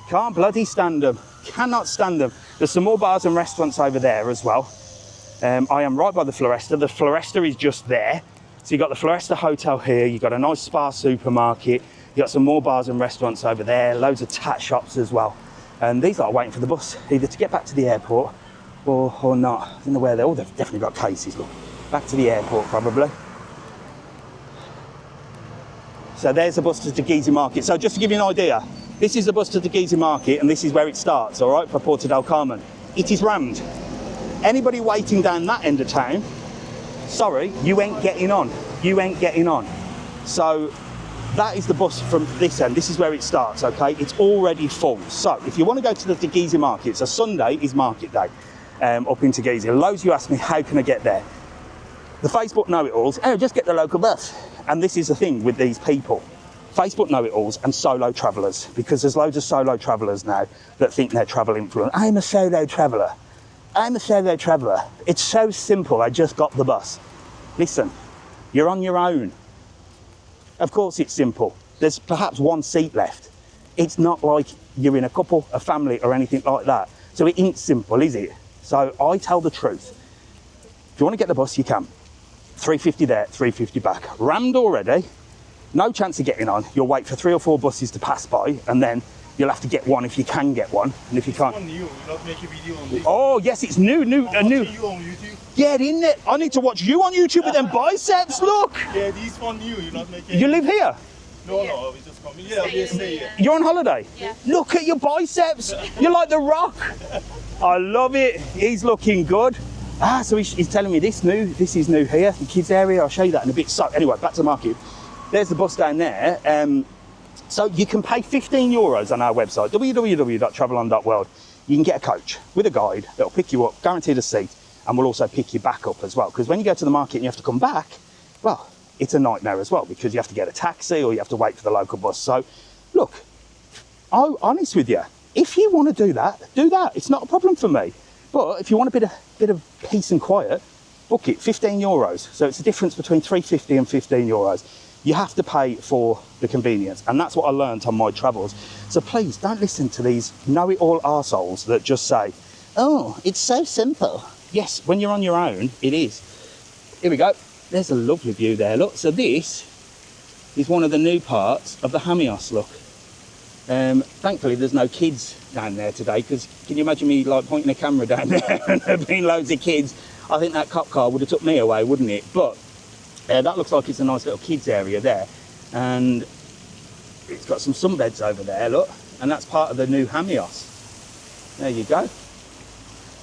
Can't bloody stand them. Cannot stand them. There's some more bars and restaurants over there as well. I am right by the Floresta. The Floresta is just there. So you've got the Floresta Hotel here. You've got a nice spa supermarket. You've got some more bars and restaurants over there. Loads of tat shops as well. And these are waiting for the bus, either to get back to the airport or not. I don't know where they're. Oh, they've definitely got cases, look. Back to the airport, probably. So there's the bus to Teguise Market. So just to give you an idea, this is the bus to Teguise Market and this is where it starts, all right, for Porto del Carmen. It is rammed. Anybody waiting down that end of town, sorry, you ain't getting on. you ain't getting on. So that is the bus from this end. This is where it starts, okay? It's already full. So if you want to go to the Tegese market, so Sunday is market day up in Tegese. Loads of you ask me, how can I get there? The Facebook know-it-alls, oh, just get the local bus. And this is the thing with these people. Facebook know-it-alls and solo travellers, because there's loads of solo travellers now that think they're travel influencers. I'm a solo traveller. I'm a solo traveller. It's so simple, I just got the bus. Listen, you're on your own. Of course it's simple. There's perhaps one seat left. It's not like you're in a couple, a family or anything like that. So it ain't simple, is it? So I tell the truth. If you want to get the bus, you can. 350 there, 350 back. Rammed already, no chance of getting on. You'll wait for 3 or 4 buses to pass by, and then you'll have to get one if you can get one. And if you can't... New, you not make a video on this. Oh, yes, it's new. You on YouTube. Get in there. I need to watch you on YouTube with them biceps, look. Yeah, this one new, you not making. You live here? No, we just come. Yeah, we stay here. You're on holiday? Yeah. Look at your biceps. You're like The Rock. I love it. He's looking good. Ah, so he's telling me this is new here, the kids area. I'll show you that in a bit. So anyway, back to the market. There's the bus down there. So you can pay €15 on our website, www.travelon.world. You can get a coach with a guide that'll pick you up, guaranteed a seat, and will also pick you back up as well. Because when you go to the market and you have to come back, well, it's a nightmare as well, because you have to get a taxi or you have to wait for the local bus. So look, I'm honest with you. If you want to do that, do that. It's not a problem for me. But if you want a bit of peace and quiet, book it, €15. So it's the difference between €3.50 and €15. You have to pay for the convenience. And that's what I learned on my travels. So please don't listen to these know-it-all arseholes that just say, oh, it's so simple. Yes, when you're on your own, it is. Here we go. There's a lovely view there, look. So this is one of the new parts of the Hamios, look. Thankfully, there's no kids down there today, because can you imagine me like pointing a camera down there and there being loads of kids? I think that cop car would have took me away, wouldn't it? But that looks like it's a nice little kids area there, and it's got some sunbeds over there, look, and that's part of the new Hamios. There you go.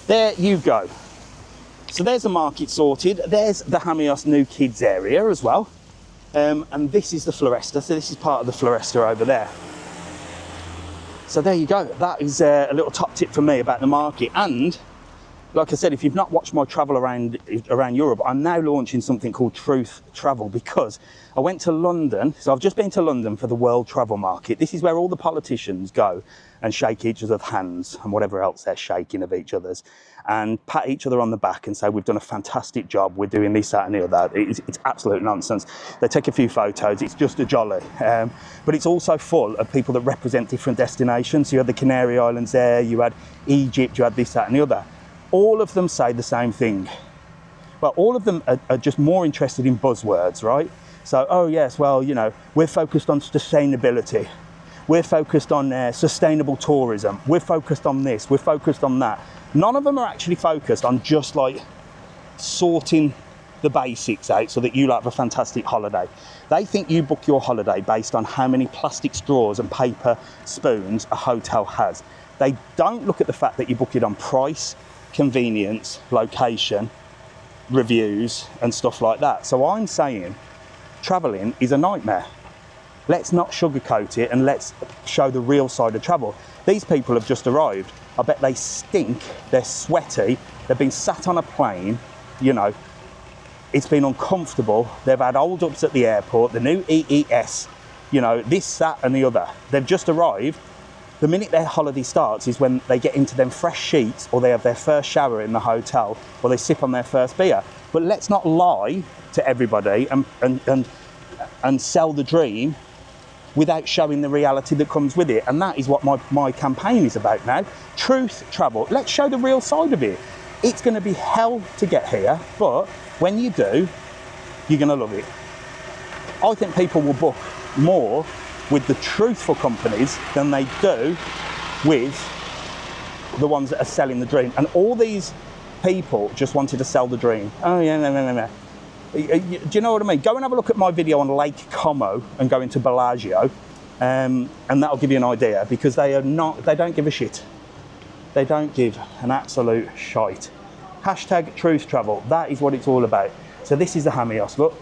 There you go. So there's the market sorted. There's the Hamios new kids area as well, and this is the Floresta. So this is part of the Floresta over there. So there you go. That is a little top tip for me about the market. And like I said, if you've not watched my travel around Europe, I'm now launching something called Truth Travel, because I went to London. So I've just been to London for the World Travel Market. This is where all the politicians go and shake each other's hands and whatever else they're shaking of each other's, and pat each other on the back and say, we've done a fantastic job, we're doing this, that and the other. It's absolute nonsense. They take a few photos, it's just a jolly. But it's also full of people that represent different destinations. So you had the Canary Islands there, you had Egypt, you had this, that and the other. All of them say the same thing. Well, all of them are just more interested in buzzwords, right? So, oh yes, well, you know, we're focused on sustainability. We're focused on sustainable tourism. We're focused on this, we're focused on that. None of them are actually focused on just like sorting the basics out so that you have a fantastic holiday. They think you book your holiday based on how many plastic straws and paper spoons a hotel has. They don't look at the fact that you book it on price, convenience, location, reviews and stuff like that. So I'm saying traveling is a nightmare. Let's not sugarcoat it and let's show the real side of travel. These people have just arrived. I bet they stink, they're sweaty, they've been sat on a plane, you know, it's been uncomfortable, they've had hold-ups at the airport, the new EES, you know, this, that and the other. They've just arrived. The minute their holiday starts is when they get into them fresh sheets, or they have their first shower in the hotel, or they sip on their first beer. But let's not lie to everybody and sell the dream without showing the reality that comes with it. And that is what my campaign is about now. Truth Travel. Let's show the real side of it. It's going to be hell to get here, but when you do, you're going to love it. I think people will book more with the truthful companies than they do with the ones that are selling the dream. And all these people just wanted to sell the dream. Oh yeah, no. Do you know what I mean? Go and have a look at my video on Lake Como and go into Bellagio, and that'll give you an idea, because they don't give a shit. They don't give an absolute shite. Hashtag Truth Travel, that is what it's all about. So this is the Hamios, look.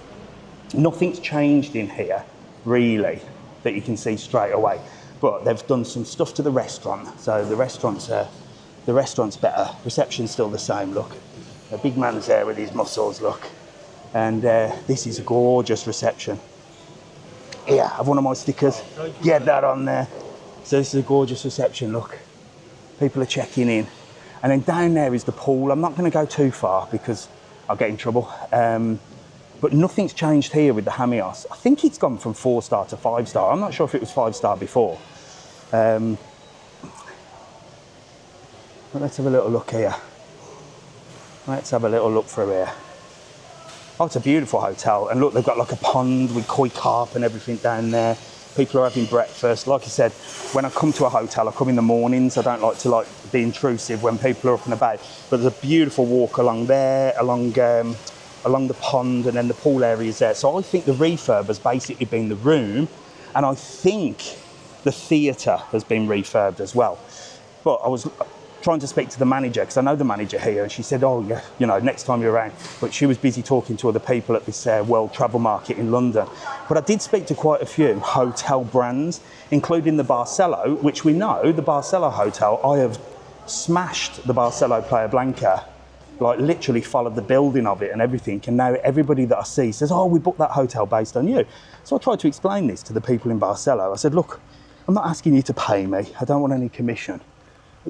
Nothing's changed in here, really, that you can see straight away. But they've done some stuff to the restaurant, so the restaurant's better. Reception's still the same, look. The big man's there with his muscles, look. And this is a gorgeous reception. Here, have one of my stickers. Get that on there. So this is a gorgeous reception, look. People are checking in. And then down there is the pool. I'm not going to go too far because I'll get in trouble. But nothing's changed here with the Hamios. I think it's gone from 4-star to 5-star. I'm not sure if it was 5-star before. But let's have a little look here. Let's have a little look through here. Oh, it's a beautiful hotel. And look, they've got like a pond with koi carp and everything down there. People are having breakfast. Like I said, when I come to a hotel, I come in the mornings. I don't like to be intrusive when people are up and about. But there's a beautiful walk along there, along the pond, and then the pool area is there. So I think the refurb has basically been the room, and I think the theatre has been refurbed as well. But I was trying to speak to the manager, because I know the manager here, and she said, oh yeah, you know, next time you're around. But she was busy talking to other people at this World Travel Market in London. But I did speak to quite a few hotel brands, including the Barcelo, which we know, the Barcelo Hotel, I have smashed the Barcelo Playa Blanca, like literally followed the building of it and everything. And now everybody that I see says, oh, we booked that hotel based on you. So I tried to explain this to the people in Barcelo. I said, look, I'm not asking you to pay me. I don't want any commission.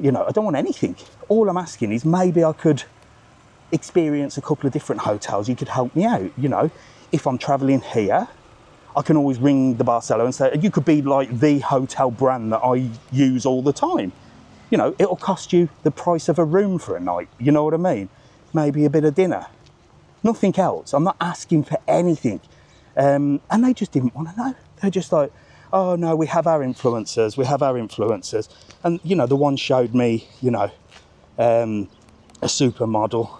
You know, I don't want anything. All I'm asking is maybe I could experience a couple of different hotels. You could help me out. You know, if I'm traveling here, I can always ring the Barcelo and say, you could be like the hotel brand that I use all the time. You know, it'll cost you the price of a room for a night. You know what I mean? Maybe a bit of dinner. Nothing else. I'm not asking for anything. And they just didn't want to know. They're just like, oh no, we have our influencers. We have our influencers. And, you know, the one showed me, you know, a supermodel.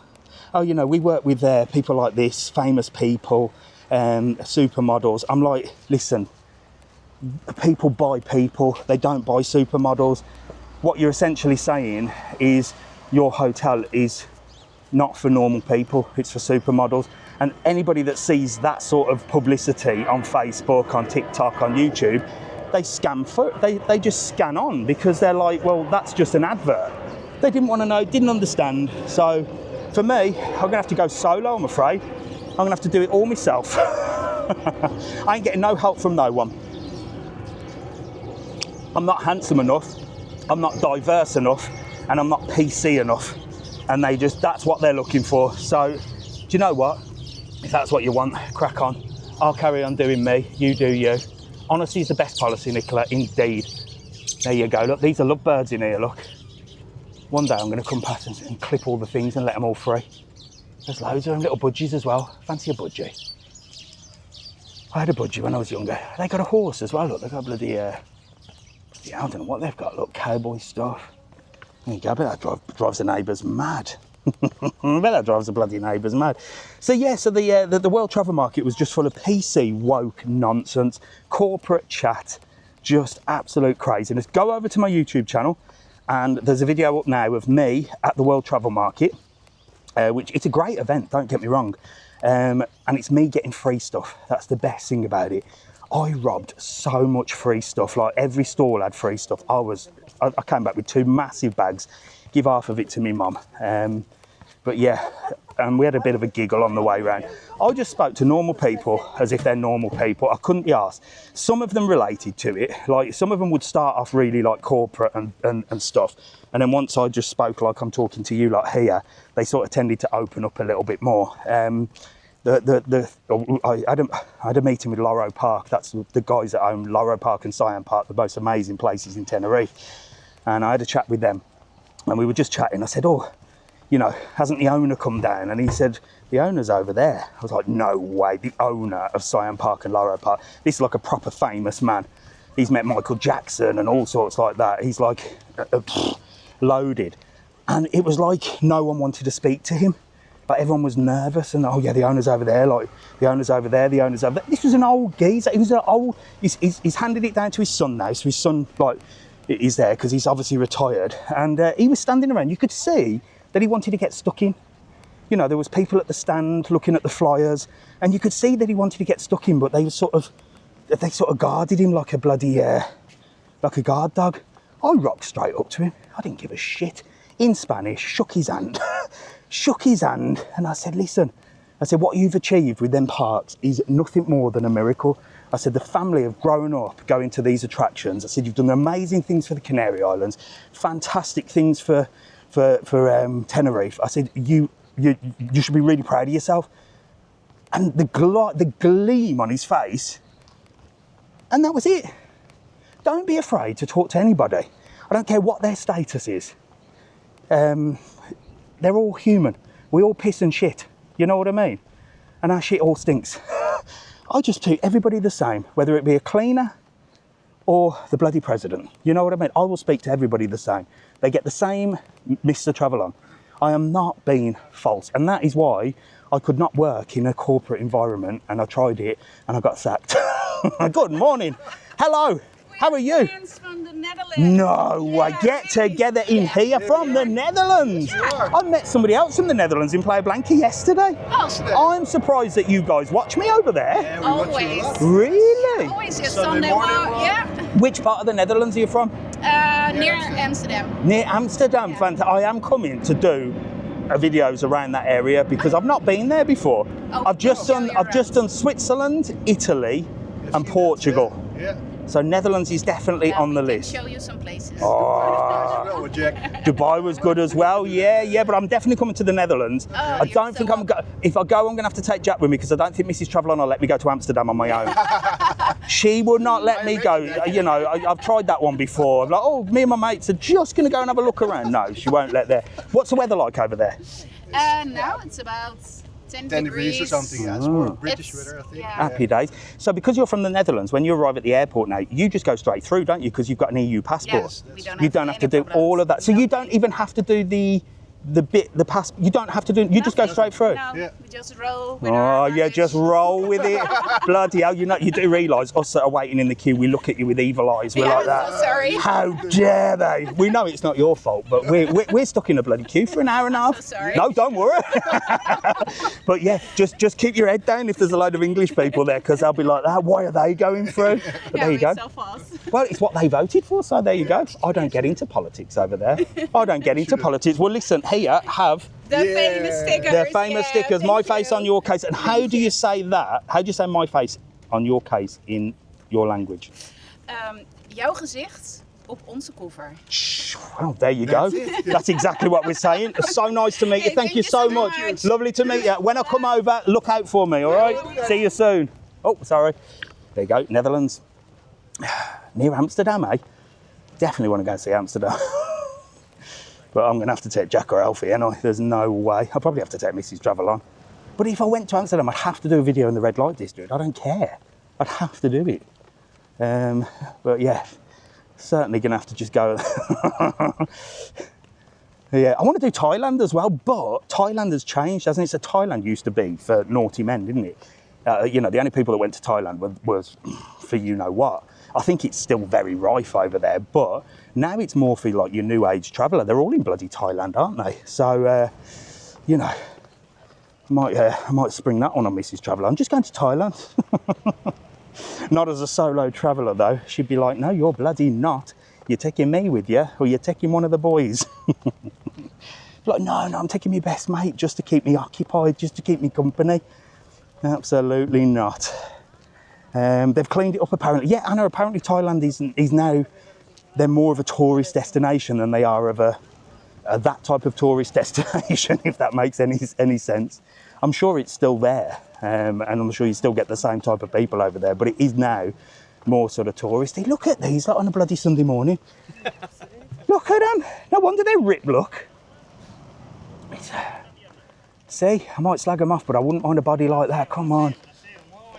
Oh, you know, we work with people like this, famous people, supermodels. I'm like, listen, people buy people. They don't buy supermodels. What you're essentially saying is your hotel is not for normal people, it's for supermodels. And anybody that sees that sort of publicity on Facebook, on TikTok, on YouTube, they scam for it. They just scan on because they're like, well, that's just an advert. They didn't want to know, didn't understand. So for me, I'm gonna have to go solo, I'm afraid. I'm gonna have to do it all myself. I ain't getting no help from no one. I'm not handsome enough, I'm not diverse enough, and I'm not PC enough. And that's what they're looking for. So, do you know what? If that's what you want, crack on. I'll carry on doing me, you do you. Honesty is the best policy, Nicola, indeed. There you go, look, these are lovebirds in here, look. One day I'm gonna come past and clip all the things and let them all free. There's loads of them, little budgies as well. Fancy a budgie? I had a budgie when I was younger. They got a horse as well, look, they've got bloody, I don't know what they've got, look, cowboy stuff. There you go, I bet that drives the neighbours mad. I bet that drives the bloody neighbours mad. So yeah, so the World Travel Market was just full of PC woke nonsense, corporate chat, just absolute craziness. Go over to my YouTube channel and there's a video up now of me at the World Travel Market, which it's a great event, don't get me wrong. And it's me getting free stuff. That's the best thing about it. I robbed so much free stuff, like every stall had free stuff. I came back with 2 massive bags, give half of it to me mum. But yeah, we had a bit of a giggle on the way round. I just spoke to normal people as if they're normal people. I couldn't be asked. Some of them related to it, like some of them would start off really like corporate and stuff. And then once I just spoke like I'm talking to you like here, they sort of tended to open up a little bit more. I had a meeting with Loro Park. That's the guys that own Loro Park and Siam Park, the most amazing places in Tenerife. And I had a chat with them and we were just chatting. I said, oh, you know, hasn't the owner come down? And he said, the owner's over there. I was like, no way, the owner of Siam Park and Loro Park. This is like a proper famous man. He's met Michael Jackson and all sorts like that. He's like loaded. And it was like no one wanted to speak to him. But everyone was nervous and, oh yeah, the owner's over there, like the owner's over there, the owner's over there. This was an old geezer. He was an old, he's handed it down to his son now. So his son, like, is there because he's obviously retired. And he was standing around. You could see that he wanted to get stuck in. You know, there was people at the stand looking at the flyers, and you could see that he wanted to get stuck in, but they sort of guarded him like a bloody, like a guard dog. I rocked straight up to him. I didn't give a shit. In Spanish, shook his hand, and I said, listen, I said, what you've achieved with them parks is nothing more than a miracle. I said, the family have grown up going to these attractions. I said, you've done amazing things for the Canary Islands, fantastic things for Tenerife. I said, you should be really proud of yourself. And the gleam on his face, and that was it. Don't be afraid to talk to anybody. I don't care what their status is. They're all human. We all piss and shit. You know what I mean? And our shit all stinks. I just treat everybody the same, whether it be a cleaner or the bloody president. You know what I mean? I will speak to everybody the same. They get the same Mr TravelON. I am not being false. And that is why I could not work in a corporate environment, and I tried it and I got sacked. Good morning. Hello. How are you? From the Netherlands. No way. Get together in here from the Netherlands. I met somebody else from the Netherlands in Playa Blanca yesterday. Oh, I'm surprised that you guys watch me over there. Yeah, we watch you a always. lot. Really? Always your Sunday Sunday morning walk. Yeah. Which part of the Netherlands are you from? Near Amsterdam. Near Amsterdam. Fantastic. I am coming to do videos around that area because I've not been there before. Oh, I've just done Switzerland, Italy, and Portugal. Yeah. So Netherlands is definitely on the we can list. show you some places. Oh, Well, Jack. Dubai was good as well. Yeah, but I'm definitely coming to the Netherlands. I you're don't think so I'm going. If I go, I'm going to have to take Jack with me because I don't think Mrs TravelON will let me go to Amsterdam on my own. She would not let me go. You know, I've tried that one before. I'm like, oh, me and my mates are just going to go and have a look around. No, she won't let there. What's the weather like over there? Now it's about 10 degrees or something. Yeah, it's more British weather, I think. Yeah. Happy days. So because you're from the Netherlands, when you arrive at the airport now, you just go straight through, don't you? Because you've got an EU passport. Yes, You don't have to do all of that. So you don't even have to do the pass. You don't have to do. You just go straight through. No, Yeah. we just roll with Oh, our yeah, luggage. just roll with it. Bloody hell, you know, you do realise us that are waiting in the queue, we look at you with evil eyes. We're Yeah, like that. I'm so sorry. How dare they? We know it's not your fault, but we're stuck in a bloody queue for an hour and a half. so sorry. No, don't worry. But yeah, just keep your head down if there's a load of English people there, because they'll be like, that. Why are they going through? But there you go. So fast. Well, it's what they voted for, so there you go. I don't get into politics over there. I don't get into politics. Well, listen, here, have The famous stickers. the famous yeah, stickers, thank my face you. on your case. And how do you say that? How do you say my face on your case in your language? Jouw gezicht op onze koffer. Well, there you go. That's exactly what we're saying. It's so nice to meet you. Okay, Thank you so much. Lovely to meet you. When I come over, look out for me, all right? See you soon. Oh, sorry. There you go, Netherlands. Near Amsterdam, eh? Definitely want to go and see Amsterdam. But I'm going to have to take Jack or Alfie, ain't I? There's no way. I'll probably have to take Mrs TravelON. But if I went to Amsterdam, I'd have to do a video in the red light district. I don't care. I'd have to do it. But yeah, certainly going to have to just go. Yeah, I want to do Thailand as well, but Thailand has changed, hasn't it? So Thailand used to be for naughty men, didn't it? You know, the only people that went to Thailand was for you know what. I think it's still very rife over there, but now it's more for like your new age traveller. They're all in bloody Thailand, aren't they? So, you know, I might spring that one on Mrs TravelON. I'm just going to Thailand. Not as a solo traveller though. She'd be like, no, you're bloody not. You're taking me with you, or you're taking one of the boys. Like, no, I'm taking my best mate just to keep me occupied, just to keep me company. Absolutely not. They've cleaned it up apparently. Yeah, I know, apparently Thailand is now, they're more of a tourist destination than they are of that type of tourist destination, if that makes any sense. I'm sure it's still there, and I'm sure you still get the same type of people over there, but it is now more sort of touristy. Look at these, like on a bloody Sunday morning. Look at them. No wonder they're ripped, look. See, I might slag them off, but I wouldn't mind a body like that. Come on.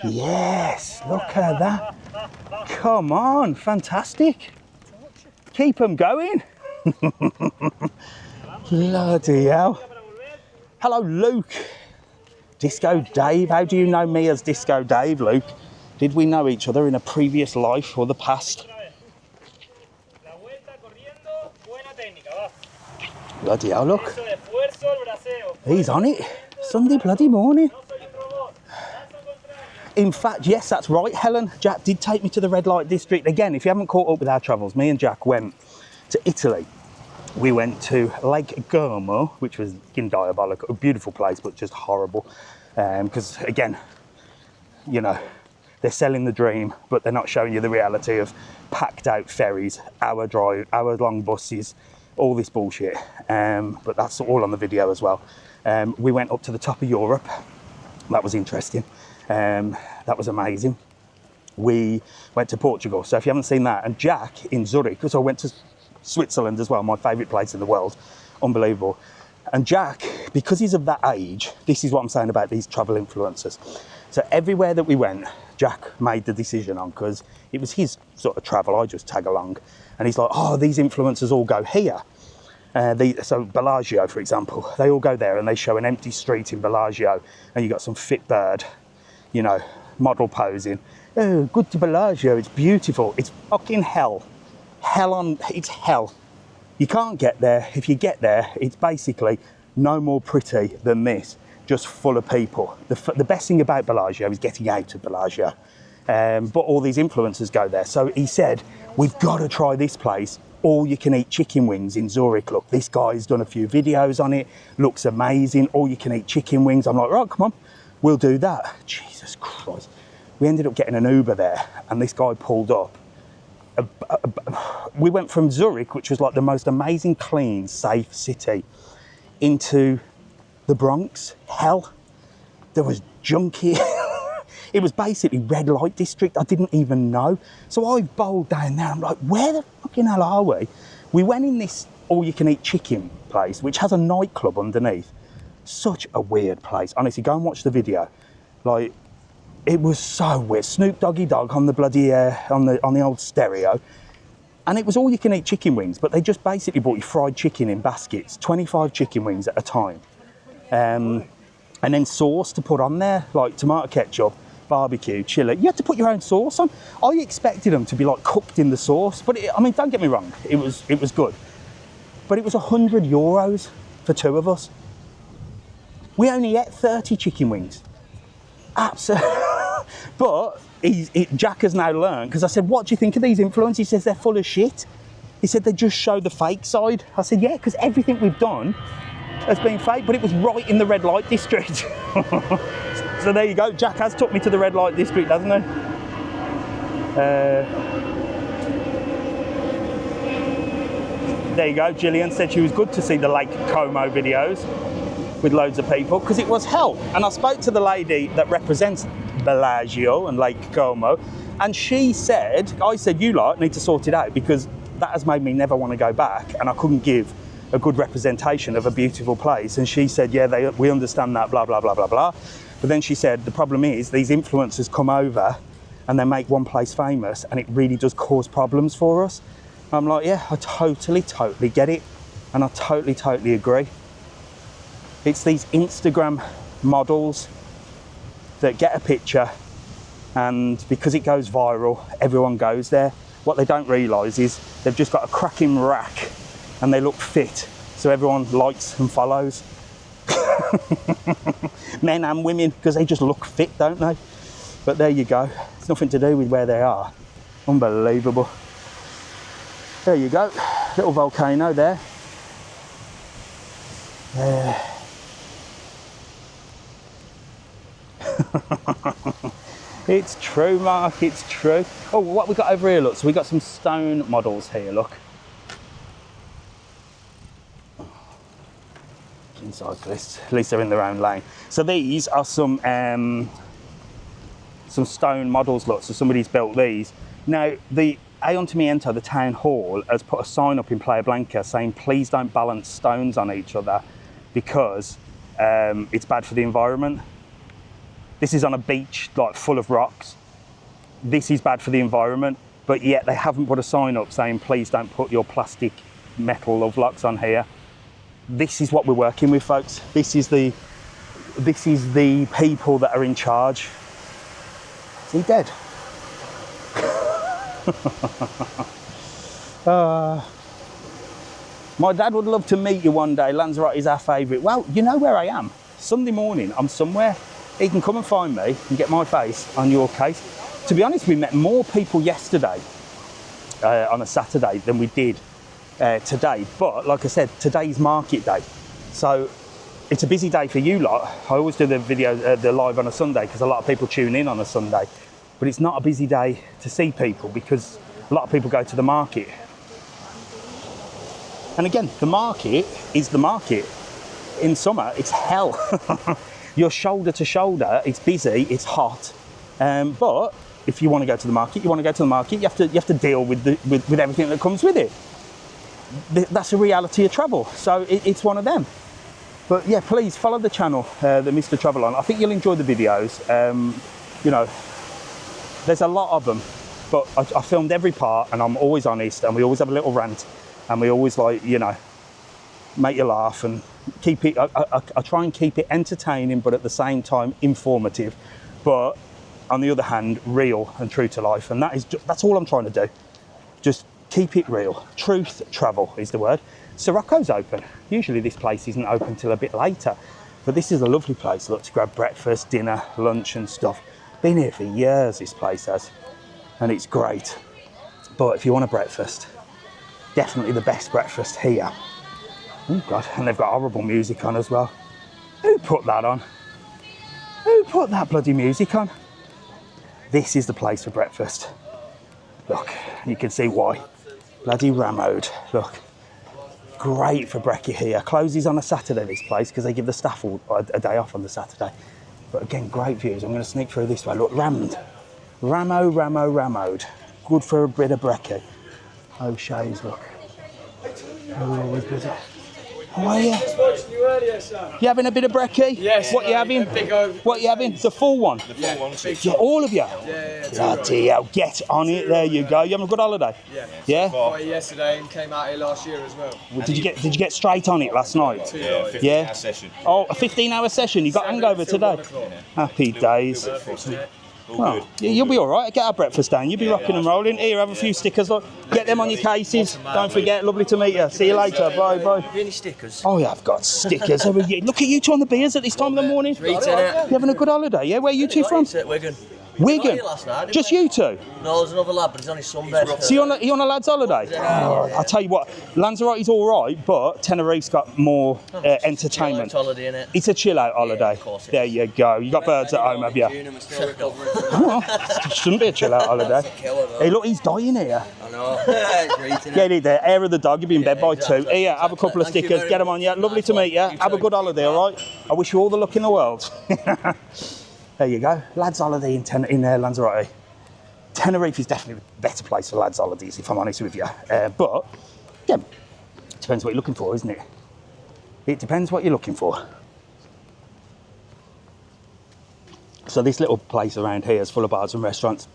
Yes, look at that. Come on, fantastic. Keep them going. Bloody hell. Hello, Luke. Disco Dave. How do you know me as Disco Dave, Luke? Did we know each other in a previous life or the past? Bloody hell, look. He's on it. Sunday bloody morning. In fact, yes, that's right, Helen. Jack did take me to the red light district. Again, if you haven't caught up with our travels, me and Jack went to Italy. We went to Lake Como, which was diabolical, a beautiful place, but just horrible. Because again, you know, they're selling the dream, but they're not showing you the reality of packed out ferries, hour-long buses, all this bullshit. But that's all on the video as well. We went up to the top of Europe. That was interesting. That was amazing. We went to Portugal. So if you haven't seen that, and Jack in Zurich, because I went to Switzerland as well, my favourite place in the world, unbelievable. And Jack, because he's of that age, this is what I'm saying about these travel influencers. So everywhere that we went, Jack made the decision on, because it was his sort of travel, I just tag along. And he's like, oh, these influencers all go here. So Bellagio, for example, they all go there and they show an empty street in Bellagio, and you got some fit bird, you know, model posing. Oh, good to Bellagio, it's beautiful. It's fucking hell. It's hell. You can't get there. If you get there, it's basically no more pretty than this, just full of people. The best thing about Bellagio is getting out of Bellagio. But all these influencers go there. So he said, we've got to try this place, all you can eat chicken wings in Zurich. Look, this guy's done a few videos on it, looks amazing, all you can eat chicken wings. I'm like, right, come on, we'll do that. Jesus Christ. We ended up getting an Uber there, and this guy pulled up. We went from Zurich, which was like the most amazing, clean, safe city, into the Bronx. Hell, there was junkie. It was basically red light district. I didn't even know. So I bowled down there. I'm like, where the fucking hell are we? We went in this all-you-can-eat chicken place, which has a nightclub underneath. Such a weird place. Honestly, go and watch the video. Like, it was so weird. Snoop Doggy Dogg on the bloody on the old stereo, and it was all you can eat chicken wings. But they just basically bought you fried chicken in baskets, 25 chicken wings at a time, and then sauce to put on there, like tomato ketchup, barbecue, chili. You had to put your own sauce on. I expected them to be like cooked in the sauce, but I mean, don't get me wrong, it was good, but it was €100 for two of us. We only ate 30 chicken wings. Absolutely. But Jack has now learned, because I said, what do you think of these influencers? He says, they're full of shit. He said, they just show the fake side. I said, yeah, because everything we've done has been fake, but it was right in the red light district. So there you go. Jack has took me to the red light district, hasn't he? There you go. Gillian said she was good to see the Lake Como videos with loads of people, because it was hell. And I spoke to the lady that represents Bellagio and Lake Como, and she said, I said, you lot need to sort it out, because that has made me never want to go back, and I couldn't give a good representation of a beautiful place. And she said, yeah, we understand that, blah, blah, blah, blah, blah. But then she said, the problem is these influencers come over and they make one place famous, and it really does cause problems for us. I'm like, yeah, I totally get it. And I totally agree. It's these Instagram models that get a picture, and because it goes viral, everyone goes there. What they don't realise is they've just got a cracking rack and they look fit, so everyone likes and follows. Men and women, because they just look fit, don't they? But there you go. It's nothing to do with where they are. Unbelievable. There you go. Little volcano there. It's true, Mark, it's true. Oh, what we got over here, look. So we got some stone models here, look. Cyclists, at least they're in their own lane. So these are some stone models, look. So somebody's built these. Now, the Ayuntamiento, the town hall, has put a sign up in Playa Blanca saying, please don't balance stones on each other, because it's bad for the environment. This is on a beach, like, full of rocks. This is bad for the environment, but yet they haven't put a sign up saying, please don't put your plastic metal love locks on here. This is what we're working with, folks. This is the people that are in charge. Is he dead? My dad would love to meet you one day. Lanzarote is our favourite. Well, you know where I am. Sunday morning, I'm somewhere. He can come and find me and get my face on your case. To be honest, we met more people yesterday on a Saturday than we did today. But like I said, today's market day. So it's a busy day for you lot. I always do the video, the live on a Sunday because a lot of people tune in on a Sunday. But it's not a busy day to see people because a lot of people go to the market. And again, the market is the market. In summer, it's hell. You're shoulder to shoulder, it's busy, it's hot. But if you want to go to the market, you have to deal with everything that comes with it. That's a reality of travel. So it's one of them. But yeah, please follow the channel, the Mr TravelON. I think you'll enjoy the videos. You know, there's a lot of them, but I filmed every part and I'm always honest and we always have a little rant and we always like, you know, make you laugh and keep it, I try and keep it entertaining, but at the same time informative, but on the other hand, real and true to life. And that's all I'm trying to do. Just keep it real. Truth travel is the word. Sirocco's open. Usually this place isn't open till a bit later, but this is a lovely place, look, to grab breakfast, dinner, lunch and stuff. Been here for years, this place has, and it's great. But if you want a breakfast, definitely the best breakfast here. Oh God, and they've got horrible music on as well. Who put that on? Who put that bloody music on? This is the place for breakfast. Look, you can see why. Bloody Ramode, look. Great for brekkie here. Closes on a Saturday, this place, because they give the staff a day off on the Saturday. But again, great views. I'm going to sneak through this way. Look, Rant. Ramode. Good for a bit of brekkie. O'Shea's, look. They're always busy. How are you? You having a bit of brekkie? Yes. What you having? What you having? The full one? The full one. Yeah, all of you? Yeah. Bloody hell, get on it. There you go. You having a good holiday? Yeah. Yeah? Got it yesterday and came out here last year as well. Did you get straight on it last night? Yeah, 15-hour session. Oh, a 15-hour session. You got hangover today? Happy days. Well, you'll be all right. Get our breakfast down. You'll be rocking and rolling. Here, have a few stickers. Look. Get them on your cases. Don't forget. Lovely to meet you. See you later. Bye. Have you any stickers? Oh, yeah, I've got stickers. Look at you two on the beers at this time of the morning. You having a good holiday? Yeah, where are you two from? Wigan. Wigan? Last night, Just you two? No, there's another lad, but he's on his sunbed. So you on a lad's holiday? Oh, I'll tell you what, Lanzarote's all right, but Tenerife's got more entertainment. Holiday, innit? It's a chill-out holiday. There you go. You got birds at home, have you? Shouldn't be a chill-out holiday. Hey, look, he's dying here. I know. Get it there. Hair of the dog. You'll be in bed by 2. Here, have a couple of stickers. Get them on you. Lovely to meet you. Have a good holiday, all right? I wish you all the luck in the world. There you go. Lads' holiday in Lanzarote. Tenerife is definitely the better place for lads' holidays, if I'm honest with you. But, yeah, depends what you're looking for, isn't it? It depends what you're looking for. So this little place around here is full of bars and restaurants.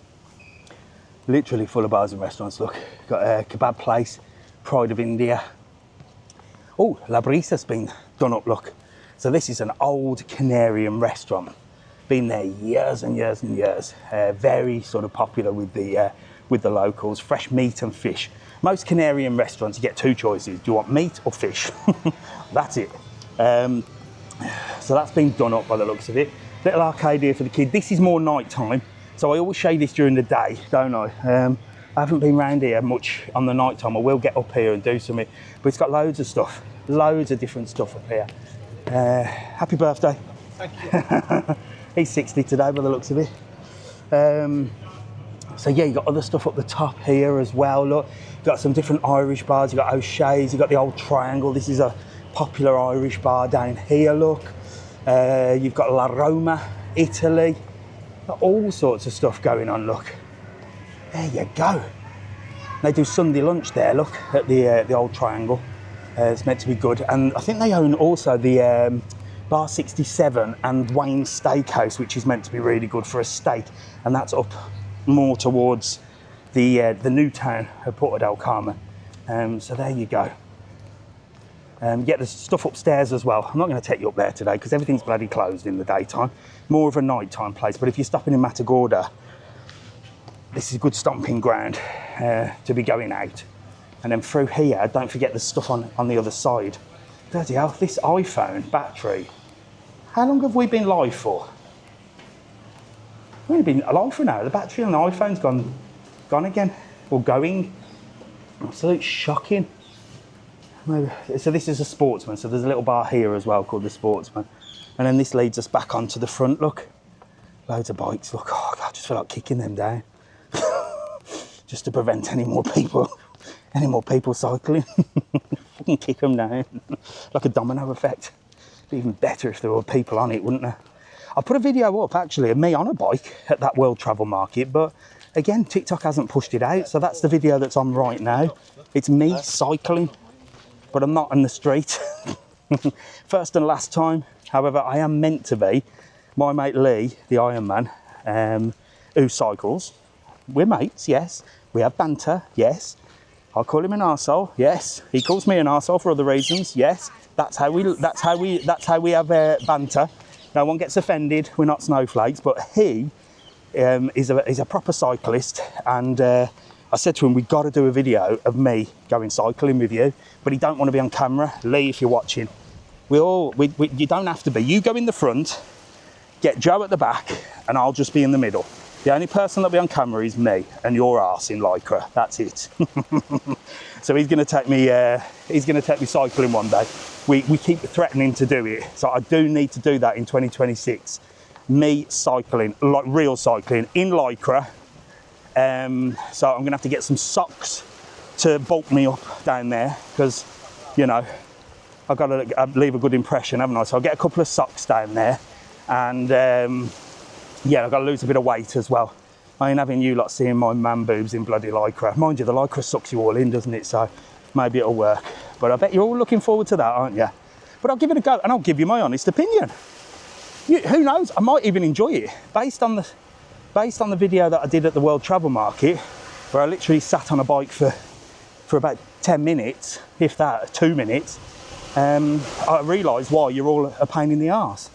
Literally full of bars and restaurants. Look, got a kebab place, Pride of India. Oh, La Brisa's been done up, look. So this is an old Canarian restaurant. Been there years and years and years. Very sort of popular with the locals. Fresh meat and fish. Most Canarian restaurants, you get 2 choices. Do you want meat or fish? That's it. So that's been done up by the looks of it. Little arcade here for the kid. This is more night time. So I always show you this during the day, don't I? I haven't been round here much on the night time. I will get up here and do something. But it's got loads of stuff. Loads of different stuff up here. Happy birthday. Thank you. He's 60 today by the looks of it. So yeah, you got other stuff up the top here as well. Look, you've got some different Irish bars. You've got O'Shea's, you've got the Old Triangle. This is a popular Irish bar down here, look. You've got La Roma, Italy. Got all sorts of stuff going on, look. There you go. They do Sunday lunch there, look, at the Old Triangle. It's meant to be good. And I think they own also the Bar 67 and Wayne's Steakhouse, which is meant to be really good for a steak, and that's up more towards the new town of Porto del Carmen. So there you go. Get the stuff upstairs as well. I'm not going to take you up there today because everything's bloody closed in the daytime. More of a nighttime place, but if you're stopping in Matagorda, this is a good stomping ground to be going out. And then through here, don't forget the stuff on the other side. Bloody hell, this iPhone battery How long have we been live for? We've only been alive for an hour. The battery on the iPhone's gone again, or going. Absolute shocking. So this is a Sportsman, so there's a little bar here as well called the Sportsman. And then this leads us back onto the front, look. Loads of bikes, look. Oh, God, I just feel like kicking them down. Just to prevent any more people cycling. Fucking kick them down. Like a domino effect. It'd be even better if there were people on it, wouldn't there? I put a video up actually of me on a bike at that World Travel Market, but again, TikTok hasn't pushed it out, so that's the video that's on right now. It's me cycling, but I'm not in the street. First and last time, however, I am meant to be. My mate Lee, the Ironman, who cycles. We're mates, yes. We have banter, yes. I call him an arsehole, yes. He calls me an arsehole for other reasons, yes. That's how we have banter. No one gets offended. We're not snowflakes, but he is a proper cyclist, and I said to him, we've got to do a video of me going cycling with you, but he don't want to be on camera. Lee, if you're watching, you don't have to be. You go in the front, get Joe at the back, and I'll just be in the middle. The only person that'll be on camera is me and your arse in Lycra. That's it. So he's going to take me. He's going to take me cycling one day. We keep threatening to do it, so I do need to do that in 2026. Me cycling, like real cycling in Lycra. So I'm going to have to get some socks to bulk me up down there, because, you know, I've got to leave a good impression, haven't I? So I'll get a couple of socks down there, and yeah, I've got to lose a bit of weight as well. I ain't having you lot seeing my man boobs in bloody Lycra. Mind you, the Lycra sucks you all in, doesn't it? So maybe it'll work. But I bet you're all looking forward to that, aren't you? But I'll give it a go, and I'll give you my honest opinion. Who knows? I might even enjoy it based on the video that I did at the World Travel Market, where I literally sat on a bike for about 10 minutes, if that, 2 minutes. I realised why you're all a pain in the arse.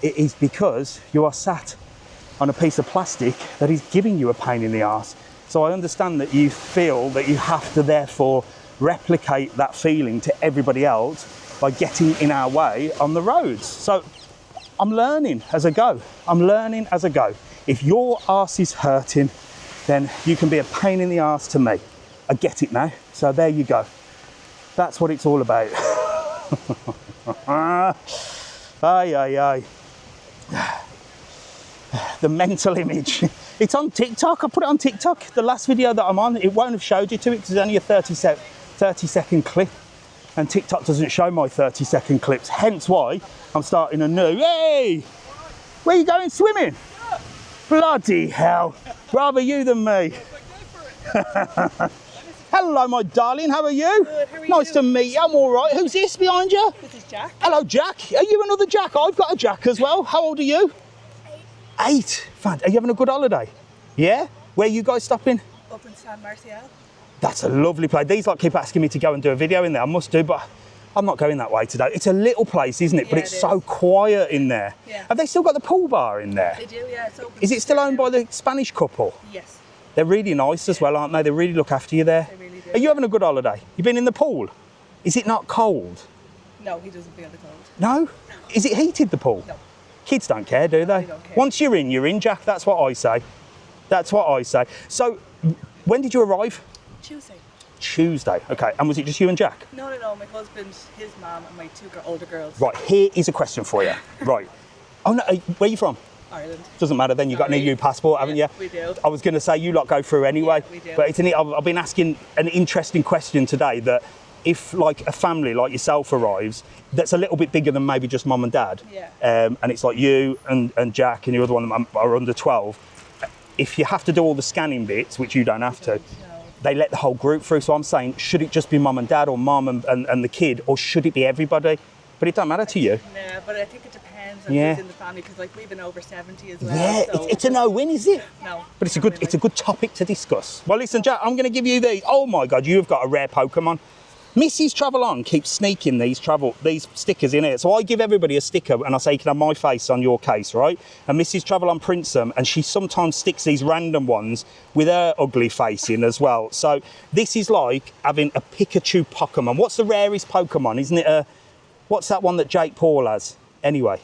It is because you are sat on a piece of plastic that is giving you a pain in the arse. So I understand that you feel that you have to therefore replicate that feeling to everybody else by getting in our way on the roads. So I'm learning as I go. If your arse is hurting, then you can be a pain in the arse to me. I get it now. So there you go. That's what it's all about. Aye. The mental image. It's on TikTok. I put it on TikTok. The last video that I'm on, it won't have showed you to it because it's only a 30-second clip. And TikTok doesn't show my 30-second clips. Hence why I'm starting a new. Hey! Where are you going swimming? Bloody hell. Rather you than me. Hello, my darling. How are you? Good, how are nice you? to meet you. I'm all right. Who's this behind you? This is Jack. Hello, Jack. Are you another Jack? I've got a Jack as well. How old are you? 8. Are you having a good holiday? Yeah? Where are you guys stopping? Up in San Marcial. That's a lovely place. These lot keep asking me to go and do a video in there. I must do, but I'm not going that way today. It's a little place, isn't it? Yeah, But it's it so is. quiet in there. Yeah. Have they still got the pool bar in there? They do, yeah. It's open. Is it still owned by the Spanish couple? Yes, They're really nice as well, aren't they? They really look after you there. they really do. Are you having a good holiday? You been in the pool? Is it not cold? No, he doesn't feel the cold. No? Is it heated, the pool? No. Kids don't care, do they? They don't care. Once you're in, Jack. That's what I say. That's what I say. So, when did you arrive? Tuesday. Tuesday. Okay. And was it just you and Jack? No, my husband, his mum, and my 2 older girls. Right. Here is a question for you. Right. Oh no. Where are you from? Ireland. Doesn't matter then. You've got an Sorry. EU passport, haven't you? We do. I was going to say you lot go through anyway. Yeah, we do. But I've been asking an interesting question today that if like a family like yourself arrives, that's a little bit bigger than maybe just mum and dad. Yeah. And it's like you and Jack and the other one are under 12. If you have to do all the scanning bits, which you don't have to, they let the whole group through. So I'm saying, should it just be mum and dad or mum and the kid, or should it be everybody? But it don't matter to you. Yeah, but I think it depends on Yeah. who's in the family, because like we've been over 70 as well. Yeah, so it's a no-win, is it? No. But it's a good topic to discuss. Well, listen, Jack, I'm going to give you these. Oh my God, you've got a rare Pokemon. Mrs TravelON keeps sneaking these stickers in here. So I give everybody a sticker and I say you can have my face on your case, right? And Mrs TravelON prints them, and she sometimes sticks these random ones with her ugly face in as well. So this is like having a Pikachu Pokemon. What's the rarest Pokemon? Isn't it what's that one that Jake Paul has? Anyway.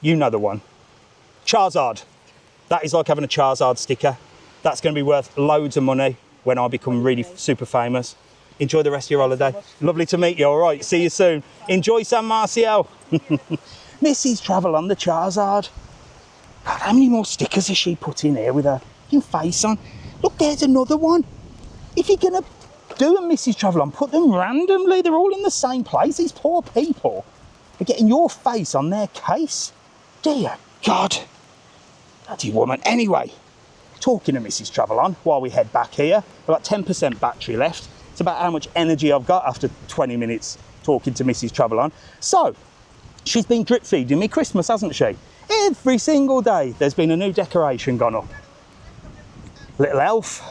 You know the one. Charizard. That is like having a Charizard sticker. That's going to be worth loads of money when I become really super famous. Enjoy the rest of your holiday. Lovely to meet you. All right, see you soon. Enjoy San Marcial. Mrs TravelON, the Charizard. God, how many more stickers has she put in here with her face on? Look, there's another one. If you're going to do a Mrs TravelON, put them randomly. They're all in the same place. These poor people are getting your face on their case. Dear God. Bloody woman. Anyway, talking to Mrs TravelON while we head back here. I've got 10% battery left. It's about how much energy I've got after 20 minutes talking to Mrs TravelON. So, she's been drip feeding me Christmas, hasn't she? Every single day there's been a new decoration gone up. Little elf,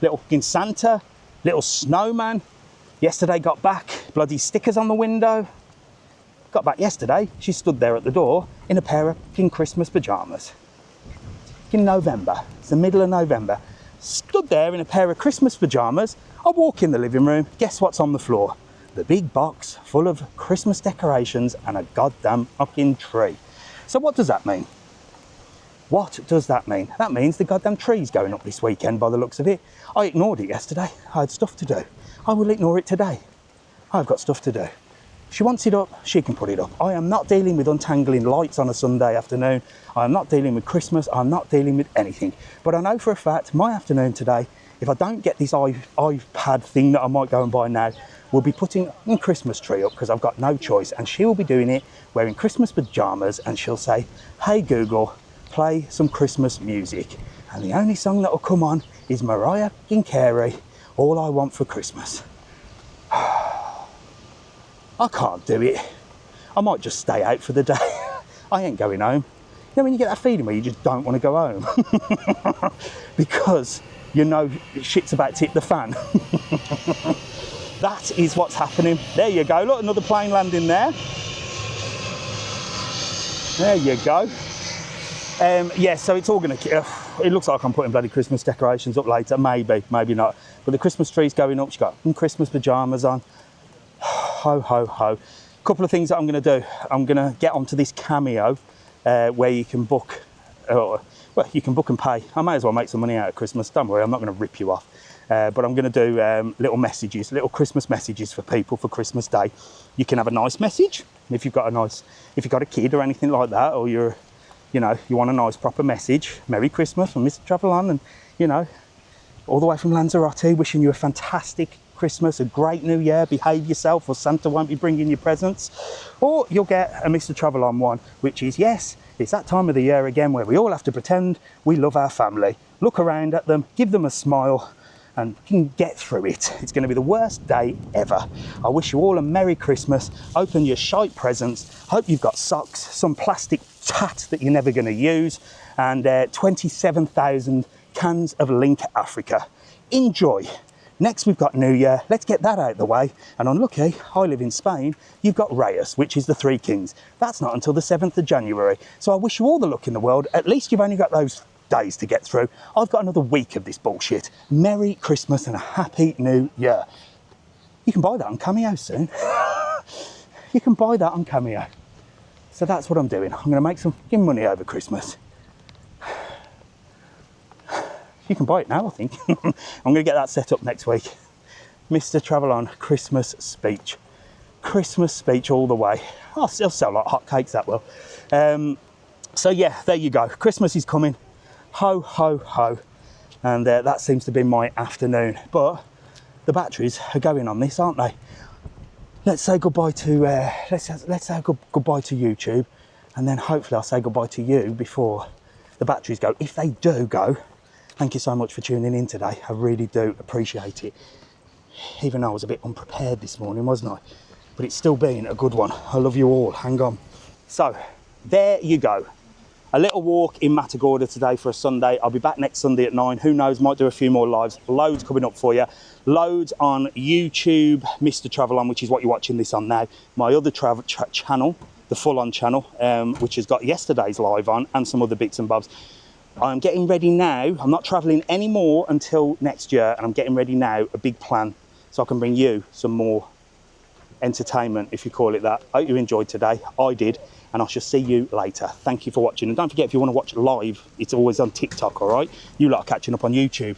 little fucking Santa, little snowman. Yesterday got back, bloody stickers on the window. Got back yesterday, she stood there at the door in a pair of fucking Christmas pyjamas. In November, it's the middle of November. Stood there in a pair of Christmas pyjamas. I walk in the living room, guess what's on the floor? The big box full of Christmas decorations and a goddamn fucking tree. So what does that mean? What does that mean? That means the goddamn tree's going up this weekend by the looks of it. I ignored it yesterday. I had stuff to do. I will ignore it today. I've got stuff to do. She wants it up, she can put it up. I am not dealing with untangling lights on a Sunday afternoon. I am not dealing with Christmas. I'm not dealing with anything. But I know for a fact, my afternoon today, if I don't get this iPad thing that I might go and buy now, we'll be putting a Christmas tree up because I've got no choice. And she will be doing it wearing Christmas pyjamas and she'll say, hey Google, play some Christmas music. And the only song that will come on is Mariah Carey, All I Want for Christmas. I can't do it. I might just stay out for the day. I ain't going home. You know when you get that feeling where you just don't want to go home? Because you know shit's about to hit the fan. That is what's happening. There you go. Look, another plane landing there. There you go. Yeah, so it's all going to... it looks like I'm putting bloody Christmas decorations up later. Maybe, maybe not. But the Christmas tree's going up. She's got some Christmas pyjamas on. Ho, ho, ho. A couple of things that I'm going to do. I'm going to get onto this Cameo where you can book... well, you can book and pay. I may as well make some money out of Christmas. Don't worry, I'm not going to rip you off. But I'm going to do little messages, little Christmas messages for people for Christmas Day. You can have a nice message if you've got a kid or anything like that, or you want a nice proper message. Merry Christmas from Mr TravelON, and you know, all the way from Lanzarote, wishing you a fantastic Christmas, a great New Year. Behave yourself, or Santa won't be bringing you presents. Or you'll get a Mr TravelON one, which is yes. It's that time of the year again where we all have to pretend we love our family. Look around at them, give them a smile, and you can get through it. It's going to be the worst day ever. I wish you all a Merry Christmas. Open your shite presents. Hope you've got socks, some plastic tat that you're never going to use, and 27,000 cans of Link Africa. Enjoy. Next we've got New Year. Let's get that out of the way. And unlucky, I live in Spain, you've got Reyes, which is the Three Kings. That's not until the 7th of January. So I wish you all the luck in the world. At least you've only got those days to get through. I've got another week of this bullshit. Merry Christmas and a Happy New Year. You can buy that on Cameo soon. You can buy that on Cameo. So that's what I'm doing. I'm going to make some money over Christmas. You can buy it now, I think. I'm going to get that set up next week. Mr TravelON Christmas speech. Christmas speech all the way. I'll sell like hotcakes, that will. So yeah, there you go. Christmas is coming. Ho, ho, ho. And that seems to be my afternoon. But the batteries are going on this, aren't they? Let's say goodbye to let's say goodbye to YouTube, and then hopefully I'll say goodbye to you before the batteries go. If they do go, thank you so much for tuning in today. I really do appreciate it. Even though I was a bit unprepared this morning, wasn't I? But it's still been a good one. I love you all. Hang on. So there you go. A little walk in Matagorda today for a Sunday. I'll be back next Sunday at 9. Who knows, might do a few more lives. Loads coming up for you. Loads on YouTube, Mr TravelON, which is what you're watching this on now. My other travel channel, the full-on channel, which has got yesterday's live on and some other bits and bobs. I'm getting ready now. I'm not travelling anymore until next year, and I'm getting ready now, a big plan, so I can bring you some more entertainment, if you call it that. I hope you enjoyed today. I did, and I shall see you later. Thank you for watching, and don't forget, if you want to watch live, it's always on TikTok, all right? You lot are catching up on YouTube.